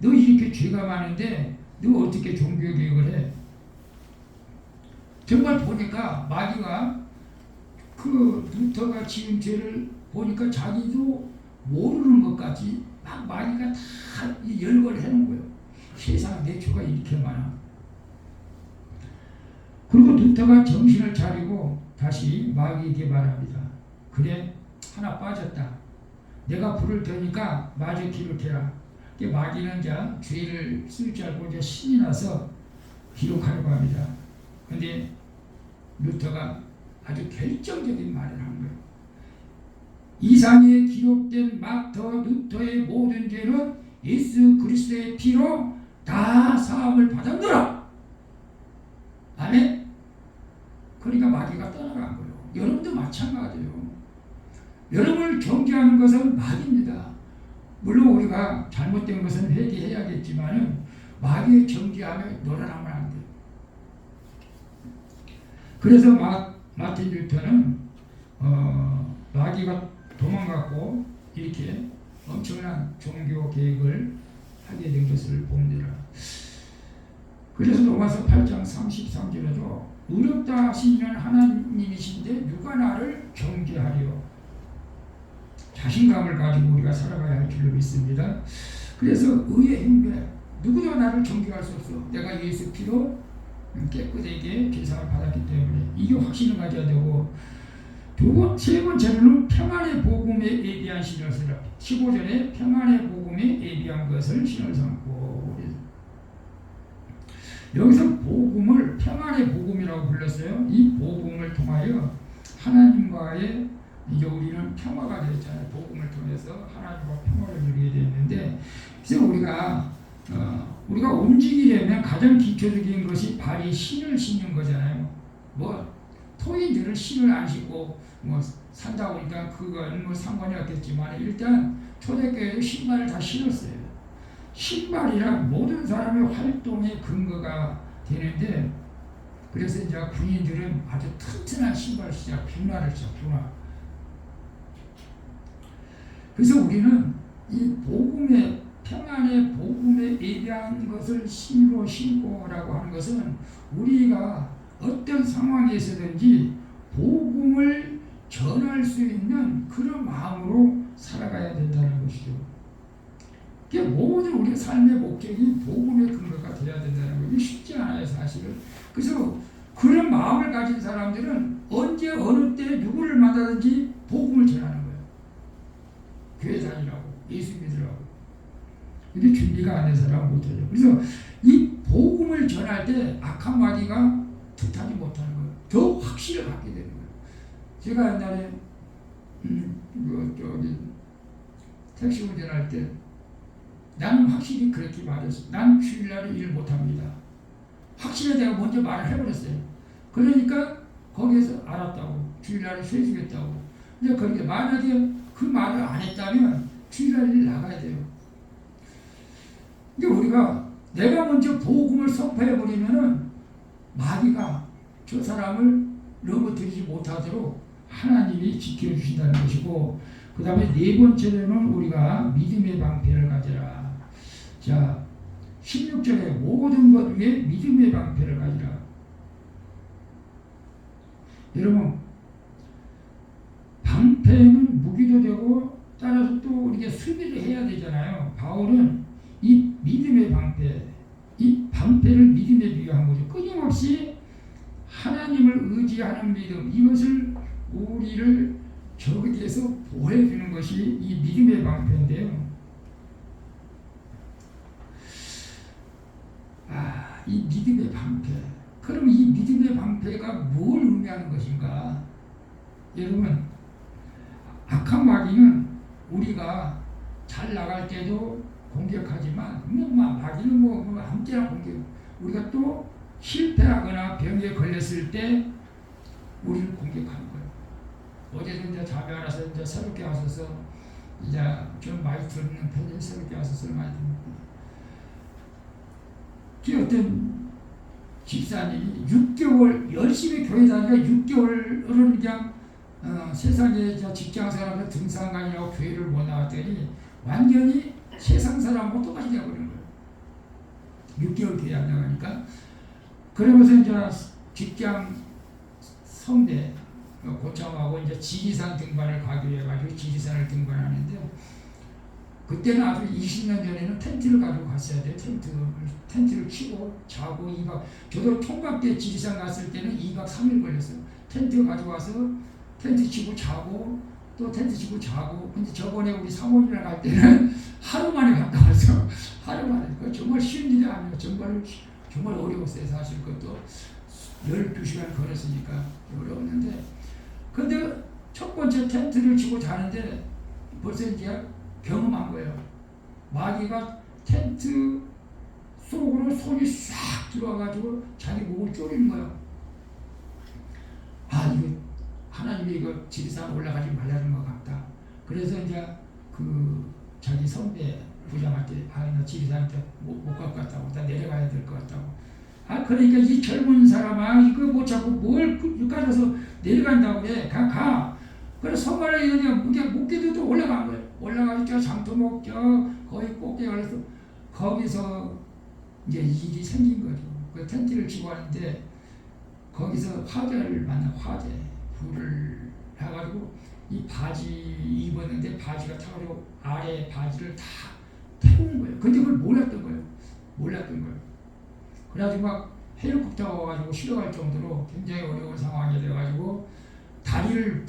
너 이렇게 죄가 많은데 너 어떻게 종교 계획을 해? 정말 보니까 마귀가 그 루터가 지은 죄를 보니까 자기도 모르는 것 같이 막 마귀가 다 열거를 해놓은 거예요. 세상에 내 죄가 이렇게 많아. 그리고 루터가 정신을 차리고 다시 마귀에게 말합니다. 그래, 하나 빠졌다. 내가 불을 테니까 마저 기록해라. 마귀는 이제 죄를 쓸 줄 알고 이제 신이 나서 기록하려고 합니다. 근데 루터가 아주 결정적인 말을 한 거예요. 이상에 기록된 마터 루터의 모든 죄는 예수 그리스도의 피로 다 사함을 받았노라. 아멘. 그러니까 마귀가 떠나간 거예요. 여러분도 마찬가지예요. 여러분을 정죄하는 것은 마귀입니다. 물론 우리가 잘못된 것은 회개해야겠지만은 마귀의 정죄함에 놀아나면 안 돼요. 그래서 마틴 루터는 마귀가 도망갔고 이렇게 엄청난 종교 계획을 하게 된 것을 봅니다. 그래서 로마서 8장 33절에도 의롭다 하시는 하나님이신데 누가 나를 정죄하리요. 자신감을 가지고 우리가 살아가야 할 줄로 믿습니다. 그래서 의의 행배, 누구도 나를 정죄할 수 없어. 내가 예수 피로 깨끗하게 죄사를 받았기 때문에 이게 확신을 가져야 되고, 세 번째로는 평안의 복음에 예비한 신을 쓰라. 15절에 평안의 복음에 예비한 것을 신을 삼고, 여기서 복음을 평안의 복음이라고 불렀어요. 이 복음을 통하여 하나님과의 이제 우리는 평화가 되었잖아요. 복음을 통해서 하나님과 평화를 누리게 되었는데, 그래서 우리가 움직이려면 가장 기초적인 것이 발이 신을 신는 거잖아요. 토인들은 신을 안 신고 산다 보니까 그건 상관이 없겠지만 일단 초대교회도 신발을 다 신었어요. 신발이란 모든 사람의 활동의 근거가 되는데, 그래서 이제 군인들은 아주 튼튼한 신발을 신자, 뷰나를 신자, 뷰나. 그래서 우리는 이 복음의 평안의 복음에 예비한 것을 신고 신고라고 하는 것은 우리가 어떤 상황에서든지 복음을 전할 수 있는 그런 마음으로 살아가야 된다는 것이죠. 모든 우리의 삶의 목적이 복음의 근거가 되어야 된다는 거예요. 이게 쉽지 않아요, 사실은. 그래서 그런 마음을 가진 사람들은 언제 어느 때 누구를 만나든지 복음을 전하는 거예요. 교회 다니라고, 예수 믿으라고. 근데 준비가 안 된 사람은 못하죠. 그래서 이 복음을 전할 때 악한 마귀가 뜻하지 못하는 거예요. 더 확신을 갖게 되는 거예요. 제가 옛날에 택시 운전할 때 나는 확실히 그렇게 말했어요. 난 주일날에 일 못합니다. 확실히 내가 먼저 말을 해버렸어요. 그러니까 거기에서 알았다고. 주일날에 쉬어주겠다고. 근데 그렇게 만약에 그 말을 안 했다면 주일날 일 나가야 돼요. 근데 우리가 내가 먼저 복음을 선포해버리면은 마귀가 저 사람을 넘어뜨리지 못하도록 하나님이 지켜주신다는 것이고, 그 다음에 네 번째로는 우리가 믿음의 방패를 가져라. 자, 16절에 모든 것 위에 믿음의 방패를 가지라. 여러분, 방패는 무기도 되고 따라서 또 우리가 수비를 해야 되잖아요. 바울은 이 믿음의 방패, 이 방패를 믿음에 비유한 거죠. 끊임없이 하나님을 의지하는 믿음, 이것을 우리를 적에게서 보호해주는 것이 이 믿음의 방패인데요. 이 믿음의 방패. 그럼 이 믿음의 방패가 뭘 의미하는 것인가? 여러분, 악한 마귀는 우리가 잘 나갈 때도 공격하지만, 마귀는 아무 때나 공격. 우리가 또 실패하거나 병에 걸렸을 때 우리를 공격하는 거예요. 어제도 이제 자매 알아서 이제 새롭게 와서서 이제 좀 많이 듣는 편이 새롭게 와서 많이 듣는 그 어떤 집사님이 6개월 열심히 교회 다니니까 6개월을 그냥 세상에 직장 사람들 등산간이라고 교회를 못 나왔더니 완전히 세상 사람하고 똑같이 되어버린 거예요. 6개월 교회 안 나가니까. 그러면서 이제 직장 선배 고참하고 이제 지리산 등반을 가기로 해가지고 지리산을 등반하는데, 그때는 아주 20년 전에는 텐트를 가지고 갔어야 돼요. 텐트를 치고 자고 2박, 저도 총각 때 지리산 갔을 때는 2박 3일 걸렸어요. 텐트 가지고 와서 텐트 치고 자고 또 텐트 치고 자고. 근데 저번에 우리 사모님이랑 갈 때는 하루 만에 갔다 와서 하루 만에. 정말 쉬운 일이 아니에요. 정말 어려웠어요. 사실 그것도 12시간 걸었으니까 어려웠는데, 근데 첫 번째 텐트를 치고 자는데 벌써 이제 경험한 거예요. 마귀가 텐트 속으로 손이 싹 들어와가지고 자기 목을 쪼리는 거예요. 아, 이거 하나님이 이거 지리산 올라가지 말라는 것 같다. 그래서 이제 자기 선배 부장한테, 나 지리산한테 못 갈 것 같다고, 나 내려가야 될 것 같다고. 그러니까 이 젊은 사람아, 이거 못 잡고 뭘 여기까지 내려간다고 그래. 가. 그래서 성관에 그냥 목기도 올라간 거예요. 올라가서 장토목 거의 꼭대기 올라서 거기서 이제 일이 생긴 거죠. 그 텐트를 치고 하는데 거기서 화재를 만나. 화재 불을 해가지고 이 바지 입었는데 바지가 타가지고 아래 바지를 다 태운 거예요. 근데 그걸 몰랐던 거예요. 그래가지고 막 헬리콥터가 와가지고 실어갈 정도로 굉장히 어려운 상황이 돼가지고 다리를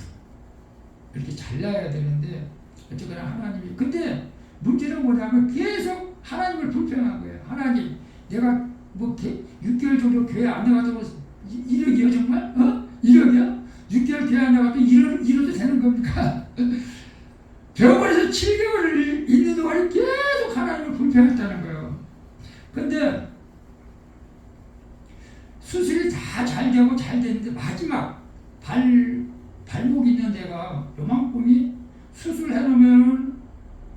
이렇게 잘라야 되는데, 어쨌거나 하나님이, 근데 문제는 뭐냐면 계속 하나님을 불평한 거예요. 하나님, 내가 6개월 정도 교회 안 나가도 이력이요 정말? 이력이야? 6개월 교회 안 나가도 이뤄도 되는 겁니까? 병원에서 7개월을 있는 동안에 계속 하나님을 불평했다는 거예요. 근데 수술이 다 잘 되고 잘 됐는데 마지막 발목 있는 데가 요만큼이 수술해놓으면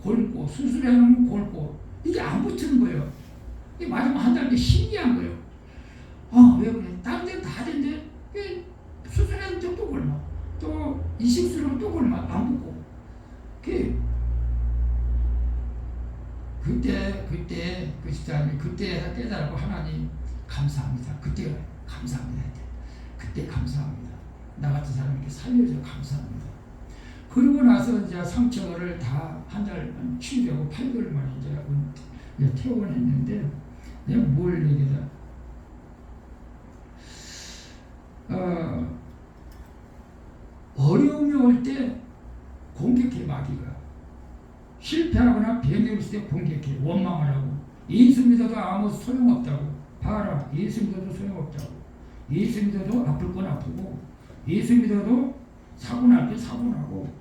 골고 수술해놓으면 골고 이게 안 붙는 거예요. 이게 마지막 한 달 때 신기한 거예요. 왜 그래? 다른 데는 다 됐는데 수술했는데 또 골마, 또 이식술은 또 골마, 안 붙고. 그때 그 시장이 그때 깨달고 하나님 감사합니다. 그때 감사합니다. 그때 감사합니다. 나 같은 사람 이렇게 살려줘 감사합니다. 그러고 나서 이제 상처를 다 한 달 치료되고 8개월 만에 이제 퇴원했는데, 내가 뭘 얘기다. 어려움이 올 때 공격해. 마귀가 실패하거나 병이 있을 때 공격해. 원망을 하고, 예수 믿어도 아무 소용없다고. 봐라, 예수 믿어도 소용없다고. 예수 믿어도 아플 건 아프고, 예수 믿어도 사고 날 때 사고 나고.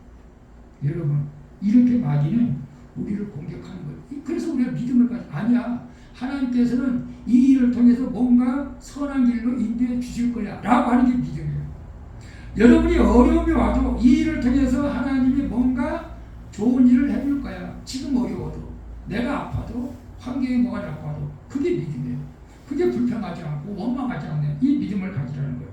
여러분, 이렇게 마귀는 우리를 공격하는 거예요. 그래서 우리가 믿음을 아니야. 하나님께서는 이 일을 통해서 뭔가 선한 길로 인도해 주실 거야 라고 하는 게 믿음이에요. 여러분이 어려움이 와도 이 일을 통해서 하나님이 뭔가 좋은 일을 해줄 거야. 지금 어려워도, 내가 아파도, 환경이 뭐가 나빠도 그게 믿음이에요. 그게 불평하지 않고 원망하지 않는 이 믿음을 가지라는 거예요.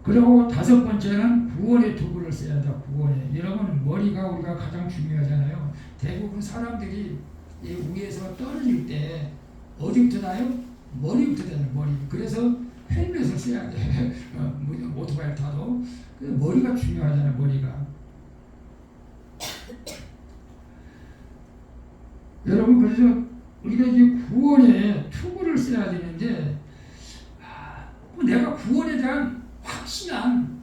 그리고 5번째는 구원의 도구를 써야 한다. 구원에. 여러분, 머리가 우리가 가장 중요하잖아요. 대부분 사람들이 위에서 떨어질 때 어디부터 나요? 머리부터 나요. 머리. 그래서 헬멧을 써야 돼. 오토바이 타도. 머리가 중요하잖아요. 머리가. 여러분, 그래서 우리가 이제 구원에 투구를 써야 되는데, 내가 구원에 대한 확실한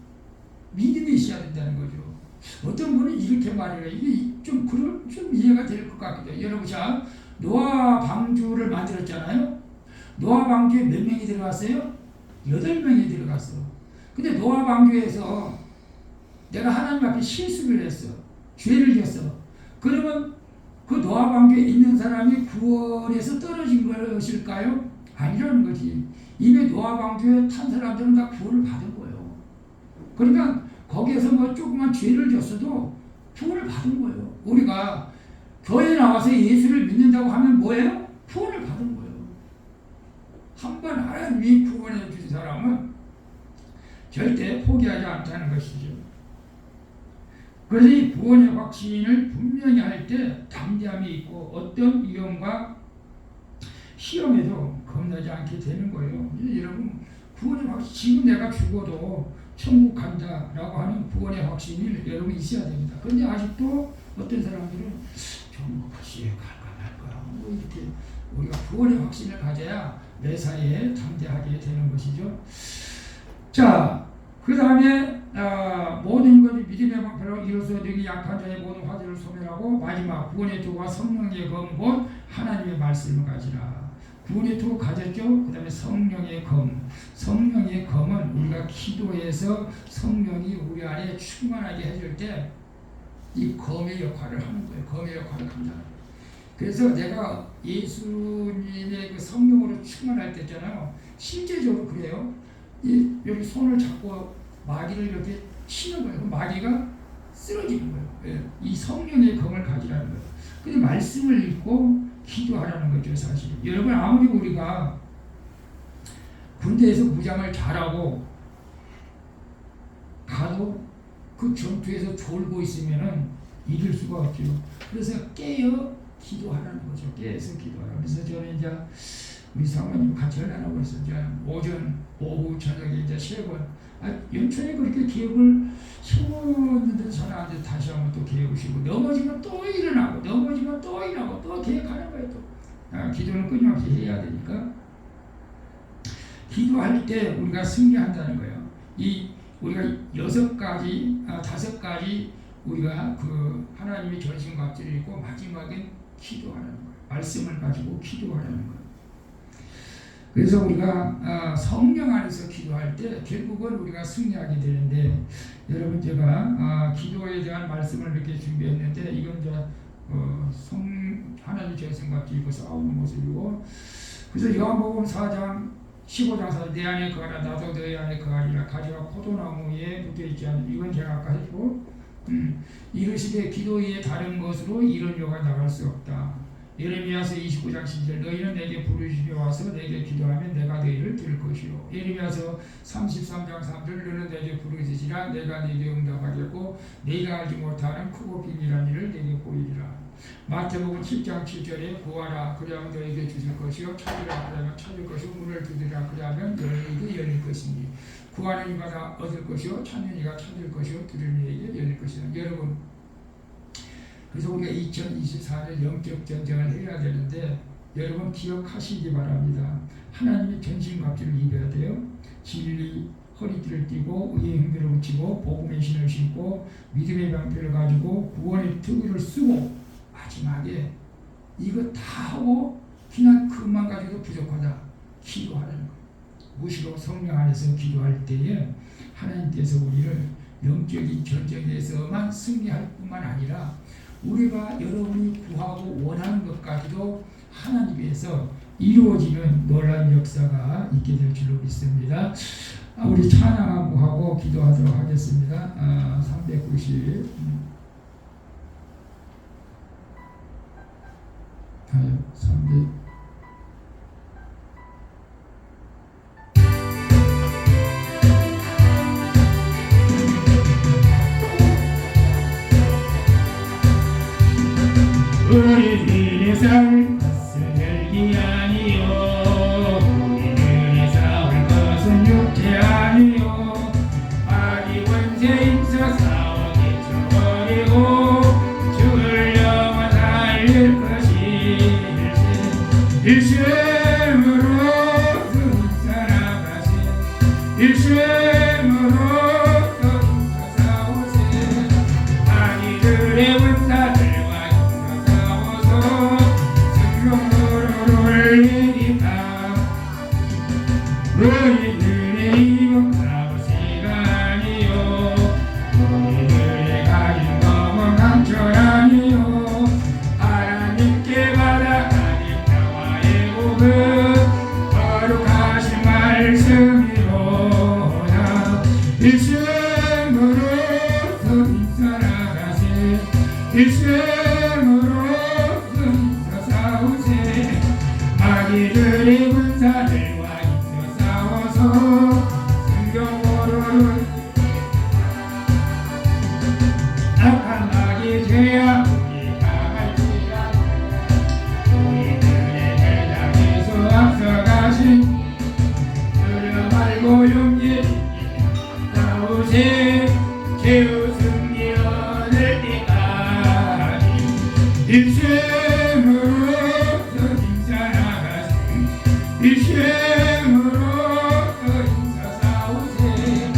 믿음이 있어야 된다는 거죠. 어떤 분은 이렇게 말해요. 이게 좀 이해가 될 것 같기도 해요. 여러분, 자, 노아 방주를 만들었잖아요. 노아 방주에 몇 명이 들어갔어요? 8명이 들어갔어. 근데 노아 방주에서 내가 하나님 앞에 실수를 했어. 죄를 졌어. 그러면 그 노아 방주에 있는 사람이 구원에서 떨어진 것일까요? 아니라는 거지. 이미 노아 방주에 탄 사람들은 다 구원을 받은 거예요. 그러니까 거기에서 뭐 조그만 죄를 졌어도 구원을 받은 거예요. 우리가 교회에 나와서 예수를 믿는다고 하면 뭐예요? 구원을 받은 거예요. 한 번 하나님이 구원해 주신 사람은 절대 포기하지 않다는 것이죠. 그래서 이 구원의 확신을 분명히 할 때 담대함이 있고 어떤 위험과 시험에도 겁나지 않게 되는 거예요. 여러분 구원의 확신, 지금 내가 죽어도 천국 간다라고 하는 구원의 확신이 여러분 있어야 됩니다. 그런데 아직도 어떤 사람들은 천국 글쎄 갈까 말까 뭐 이렇게 우리가 구원의 확신을 가져야 매사에 담대하게 되는 것이죠. 자, 그 다음에 모든 것이 믿음의 방패로 이로써 능히 약한 자의 모든 화제를 소멸하고 마지막 구원의 도구와 성령의 검 곧 하나님의 말씀을 가지라. 구원의 도구 가졌죠. 그 다음에 성령의 검. 성령의 검은 우리가 기도해서 성령이 우리 안에 충만하게 해줄 때 이 검의 역할을 하는 거예요. 검의 역할을 한다. 그래서 내가 예수님의 그 성령으로 충만할 때 있잖아요. 실제적으로 그래요. 여기 손을 잡고 마귀를 이렇게 치는 거예요. 마귀가 쓰러지는 거예요. 예. 이 성령의 검을 가지라는 거예요. 근데 말씀을 읽고 기도하라는 거죠, 사실. 여러분, 아무리 우리가 군대에서 무장을 잘하고 가도 그 전투에서 졸고 있으면은 이길 수가 없죠. 그래서 깨어 기도하라는 거죠. 깨어서 기도하라. 그래서 저는 이제 우리 사모님 같이 하려고 해서 이제 오전, 오후, 저녁에 이제 3번. 연초에 그렇게 기억을 세웠는데 사람한테 다시 한번 또 기억으시고 넘어지면 또 일어나고 넘어지면 또 일어나고 또 기억하는 거예요. 또 기도는 끊임없이 해야 되니까 기도할 때 우리가 승리한다는 거예요. 우리가 5가지 우리가 그 하나님의 전신갑주를 입고 마지막엔 기도하라는 거예요. 말씀을 가지고 기도하라는 거예요. 그래서 우리가 성령 안에서 기도할 때 결국은 우리가 승리하게 되는데, 여러분 제가 기도에 대한 말씀을 이렇게 준비했는데 이건 이제 하나님 전신갑주 입고 싸우는 모습이고, 그래서 요한복음 4장 15장 4절 내 안에 거하라 나도 너희 안에 거하리라. 가지가 포도나무에 붙어있지 않은, 이건 제가 아까 했고, 이르시되 기도 위에 다른 것으로 이런 요가 나갈 수 없다. 예레미야서 29장 10절 너희는 내게 부르짖어 와서 내게 기도하면 내가 너희를 들을 것이요. 예레미야서 33장 3절 너는 내게 부르짖으라 내가 네게 응답하겠고 네가 알지 못하는 크고 비밀한 일을 내게 보이리라. 마태복음 7장 7절에 구하라 그리하면 너희에게 주실 것이요 찾으라 그러면 찾을 것이요 문을 두드리라 그러면 너희에게 열릴 것이니 구하는 이가 얻을 것이요 찾는 이가 찾을 것이요 두드리는 이에게 열릴 것이다. 여러분, 그래서 우리가 2024년 영적 전쟁을 해야 되는데 여러분 기억하시기 바랍니다. 하나님의 전신갑주를 입어야 돼요. 진리 허리띠를 띠고 의의 행대를 붙이고 복음의 신을 신고 믿음의 방패를 가지고 구원의 특위를 쓰고 마지막에 이거 다 하고 그냥 그것만 가지고도 부족하다. 기도하라는 거예요. 무시로 성령 안에서 기도할 때에 하나님께서 우리를 영적인 전쟁에서만 승리할 뿐만 아니라 우리가 여러분이 구하고 원하는 것까지도 하나님께서 이루어지는 놀라운 역사가 있게 될 줄로 믿습니다. 우리 찬양하고 하고 기도하도록 하겠습니다. 390 300 우리들의 싸울 것은 혈기 아니요 우리들의 싸울 것은 육체 아니요 마귀 권세 힘써 싸우기 쳐버리고 죽을 영원 살릴 것이 일심으로 살아가시 일심으로 싸우세 마귀들의 원사들 우리들의 힘은 값어치가 아니요 우리들의 가진 검은 강철 아니요 하나님께 받아가는 평화의 복음 거룩하신 말씀이로다. 일심으로 살아가세 일심으로 싸우세 마귀들의 군사들과 성경으로 일생으로서 인사나가세 일생으로서 인사사오세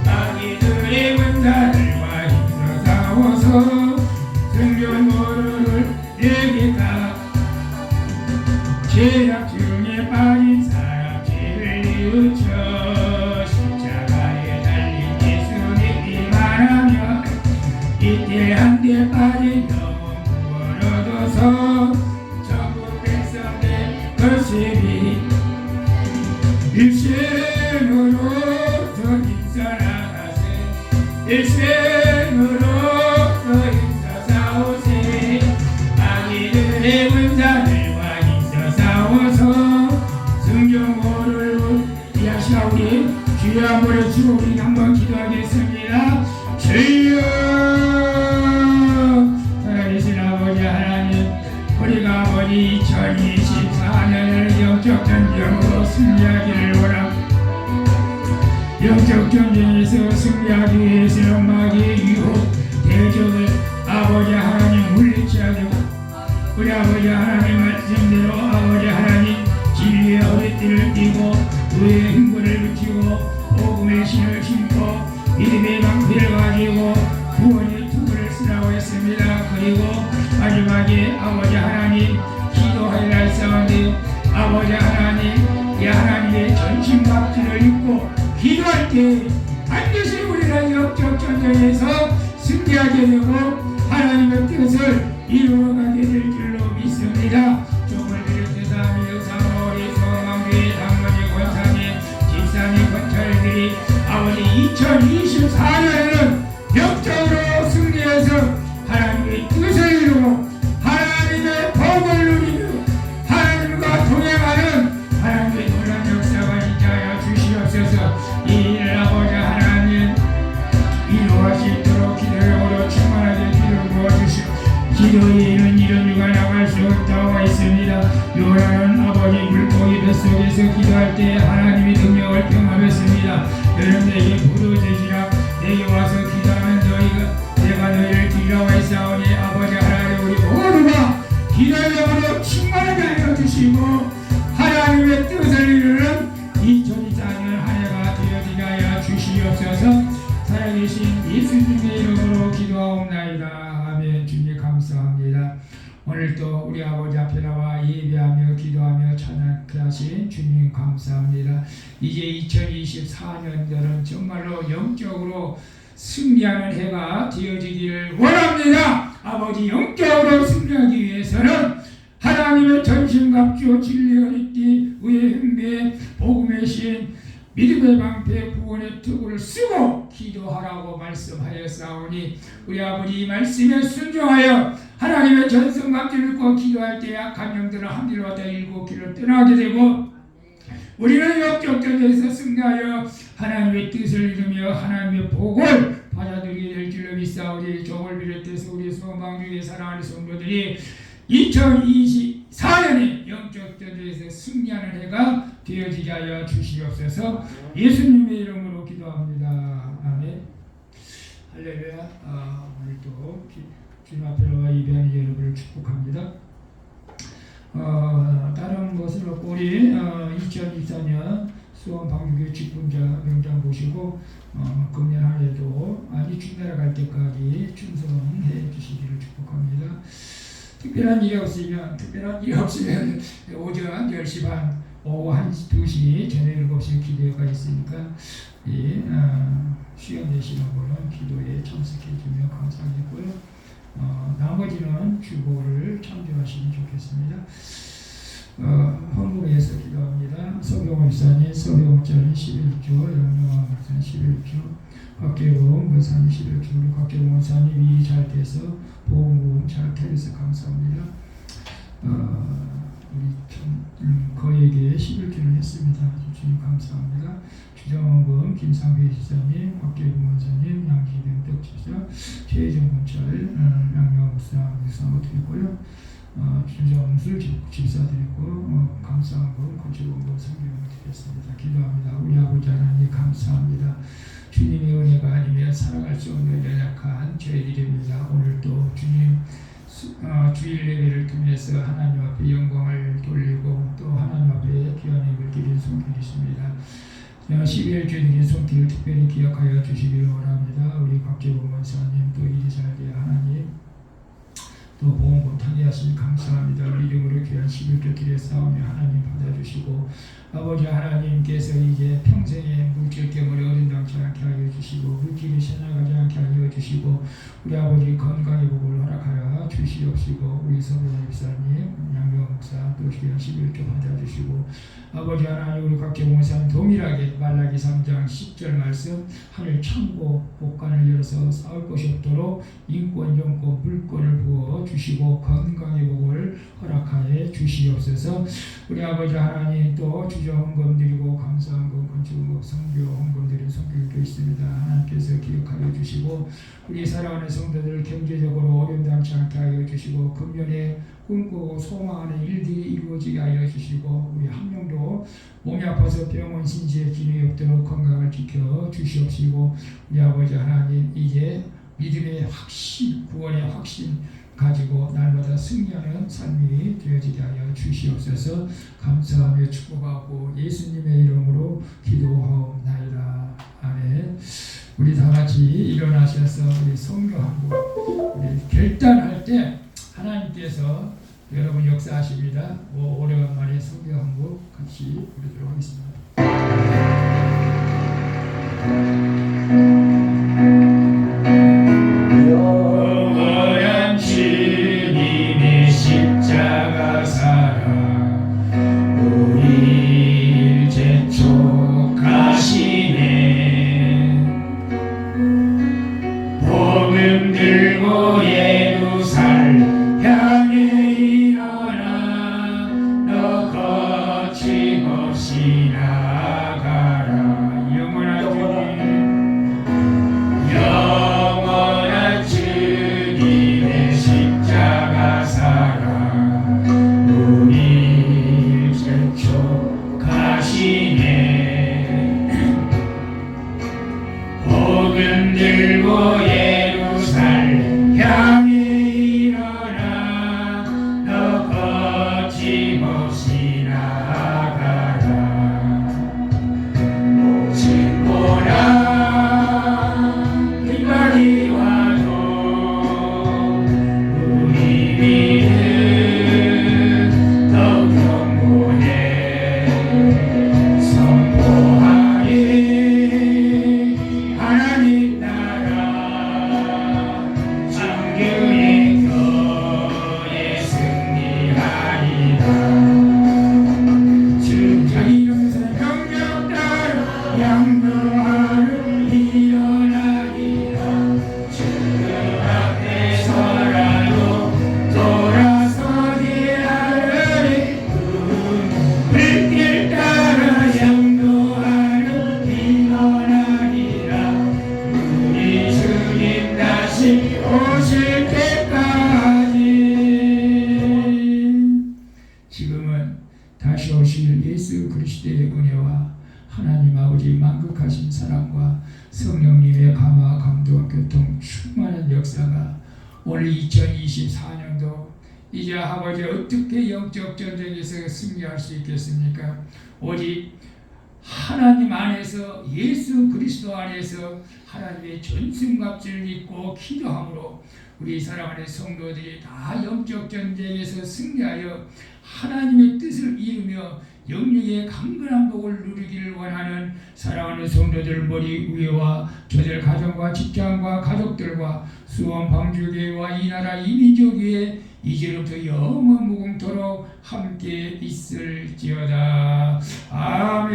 마귀들의 문자들과 인사사오소 성경모를 내게다 죄악 중에 빠진 사람 죄를 뉘우쳐 십자가에 달린 예수님이 말하며 이때 한데 빠진 영혼 구원얻어서 전국 백성의 거시리 일생으로서 인사나가세 일생으로서 인사사오세 마귀들의 문자들과 인사사오소 성경모를 이하시오리 주여 한번 주고 우리 한번 기도하겠습니다. 주여 살아계신 아버지 하나님 우리가 아버지 2024년을 영적 전쟁으로 승리하기를 원합니다. 영적 전쟁에서 승리하기 위해서 마귀의 유혹 대적을 아버지 하나님 물리쳐야 우리 아버지 하나님 말씀대로 아버지 하나님 진리의 허리띠를 띠고 의의 힘을 붙이고 복음의 신을 신고 믿음의 방패를 가지고 구원의 투구를 쓰라고 했습니다. 그리고 마지막에 아버지 하나님 기도하여 날싸운데 아버지 하나님 이 하나님의 전신갑주를 입고 기도할 때 반드시 우리는 영적 전쟁에서 승리하게 되고 하나님의 뜻을 이루어가게 될 줄로 믿습니다. 종을 비롯해서 미역사모리 소망교회 당번의 권사님 집사님 권찰들이 아버지 2024년에는 영적으로 승리해서 하나님의 뜻을 이루고 하나님의 복을 누리며 하나님과 동행하는 하나님의 놀라운 역사가 있게 주시옵소서. 이 일을 아버지 하나님 이루어갈 수 있도록 기도력으로 충만하게 기도를 부어주시고 기도에 이런 이가 나갈 수 없다고 했습니다. 요나는 아버지 물고기 뱃속에서 기도할 때 하나님이 능력을 경험했습니다. 너는 내게 부르짖으라 내게 와서 기도하면 내가 너희를 기라고 했사오니 아버지 하나님 우리 모두가 기도력으로 충만하게 하여 주시고 하나님의 뜻을 이루는 2024년 한 해가 되어지게 하여 주시옵소서. 살아계신 예수님의 이름으로 기도하옵나이다. 아멘. 주님 감사합니다. 오늘도 우리 아버지 앞에 나와 예배하며 기도하며 찬양케 하신 주님 감사합니다. 이제 2024년도는 정말로 영적으로 승리하는 해가 되어지기를 원합니다. 아버지 영적으로 승리하기 위해서는 하나님의 전신갑주 진리의 허리띠 의의 흠배 복음의 신 믿음의 방패 구원의 투구를 쓰고 기도하라고 말씀하였사오니 우리 아버지 이 말씀에 순종하여 하나님의 전성갑주를 입고 기도할 때 약한 영들은 한 길로 왔다 일곱 길로 떠나게 되고 우리는 역적전에서 승리하여 하나님의 뜻을 이루며 하나님의 복을 받아들이게 될 줄로 믿사오니 종을 비롯해서 우리 소망중에 사랑하는 성도들이 2024년에 영적 전쟁에서 승리하는 해가 되어지게 하여 주시옵소서. 예수님의 이름으로 기도합니다. 아멘. 할렐루야. 오늘도 주님 앞에 예배하는 여러분을 축복합니다. 다른 것은 없고 우리 2024년 수원 방주교 직분자 명단 보시고 금년 한 해도 아니 주나라 갈 때까지 충성해 주시기를 축복합니다. 특별한 일이 없으면 오전 10시 반 오후 1시 2시 저녁 7시 기도회가 있으니까 시간 되시는 분은 기도에 참석해 주면 감사하겠고요. 나머지는 주보를 참조하시면 좋겠습니다. 헌금에서 기도합니다. 서병호 목사님, 서병호 목사님 11조, 영영아 목사님 11조, 곽계봉 목사님 11조, 우리 곽계봉 목사님 일이 잘 돼서 보험금 잘 태워서 감사합니다. 우리 참 거에게 11조를 했습니다. 주님 감사합니다. 주정원금 김상배 지사님, 곽계봉 원사님, 양기등 떡집사, 최혜정 검찰, 양명 목사 드리고요. 주정술 집사 드리고 감사한금 고치원금 성경을 드렸습니다. 기도합니다. 우리 아버지 하나님 감사합니다. 주님의 은혜가 아니면 살아갈 수 없는 연약한 저희들입니다. 오늘도 주님 주일 예배를 통해서 하나님 앞에 영광을 돌리고 또 하나님 앞에 귀한 예배를 드리는 손길이 있습니다. 12일 주일 드린 손길을 특별히 기억하여 주시기를 원합니다. 우리 곽재봉 원사님 또 이리살게 하나님 또 보험 못하게 하시니 감사합니다. 우리 이름으로 귀한 11조 길에 싸우며 하나님 받아주시고 아버지 하나님께서 이제 평생에 물질 때문에 어린당치 않게 하여 주시고 물질이 새나가지 않게 하여 주시고 우리 아버지 건강의 복을 허락하여 주시옵시고 우리 서로 집사님 양경 목사 또 귀한 11조 받아주시고 아버지 하나님 우리 각종 목사님 동일하게 말라기 3장 10절 말씀 하늘 창고 복관을 열어서 싸울 것이 없도록 인권 영권 물권을 부어 주시고 건강의 복을 허락하여 주시옵소서. 우리 아버지 하나님 또 주저 헌금 드리고 감사헌금 건축헌금 성교 헌금 드린 성교도 있습니다. 하나님께서 기억하여 주시고 우리 사랑하는 성도들 경제적으로 어려움당치 않게 하여 주시고 금년에 꿈꾸고 소망하는 일들이 이루어지게 하여 주시고 우리 한 명도 몸이 아파서 병원 신지에 기능이 없도록 건강을 지켜 주시옵시고 우리 아버지 하나님 이제 믿음의 확신 구원의 확신 가지고 날마다 승리하는 삶이 되어지게 하여 주시옵소서. 감사하며 축복하고 예수님의 이름으로 기도하옵나이다. 아멘. 우리 다같이 일어나셔서 우리 성교하고 우리 결단할 때 하나님께서 여러분 역사하십니다. 오래간만에 성교 한곡 같이 부르도록 하겠습니다. 영원한 주님의 십자가 사랑 우리를 재촉하시네. 복음 들고 예루살렘 향해 일어나 너 거침없이 나아가라. 영원한 주님의 십자가 사랑 우리를 재촉하시네. 복음 들고 예루살렘 향해 일어나 너 거침없이 나아가라. 모진 보라 비바리 와도 우리 믿음 더욱 견고해 선포하리 하나님 나라 장교의 교에 승리하리라. 주자 이름에서 경력 따라 양도하는 일어나리라. 주님 앞에서라도 돌아서지 않으리. 불길 따라 양도하는 일어나리라. 우리 주님 다시 오실 때까지. 지금은 다시 오실 예수 그리스도의 은혜와 하나님 아버지 만극하신 사랑과 성령님의 감화 감동 교통 충만한 역사가 오늘 2024년도 이제 아버지 어떻게 영적 전쟁에서 승리할 수 있겠습니까? 오직 하나님 안에서 예수 그리스도 안에서 하나님의 전승갑주를 믿고 기도함으로 우리 사랑하는 성도들이 다 영적 전쟁에서 승리하여 하나님의 뜻을 이루며 영육의 강건한 복을 누리기를 원하는 사랑하는 성도들 머리 위와 저들 가정과 직장과 가족들과 수원 방주교회와 이 나라 이민족교회 이제부터 영원 무궁토록 함께 있을지어다. 아멘.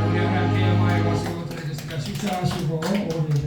우리 하나님께 영광의 박수 드리겠습니다. 식사하시고 오늘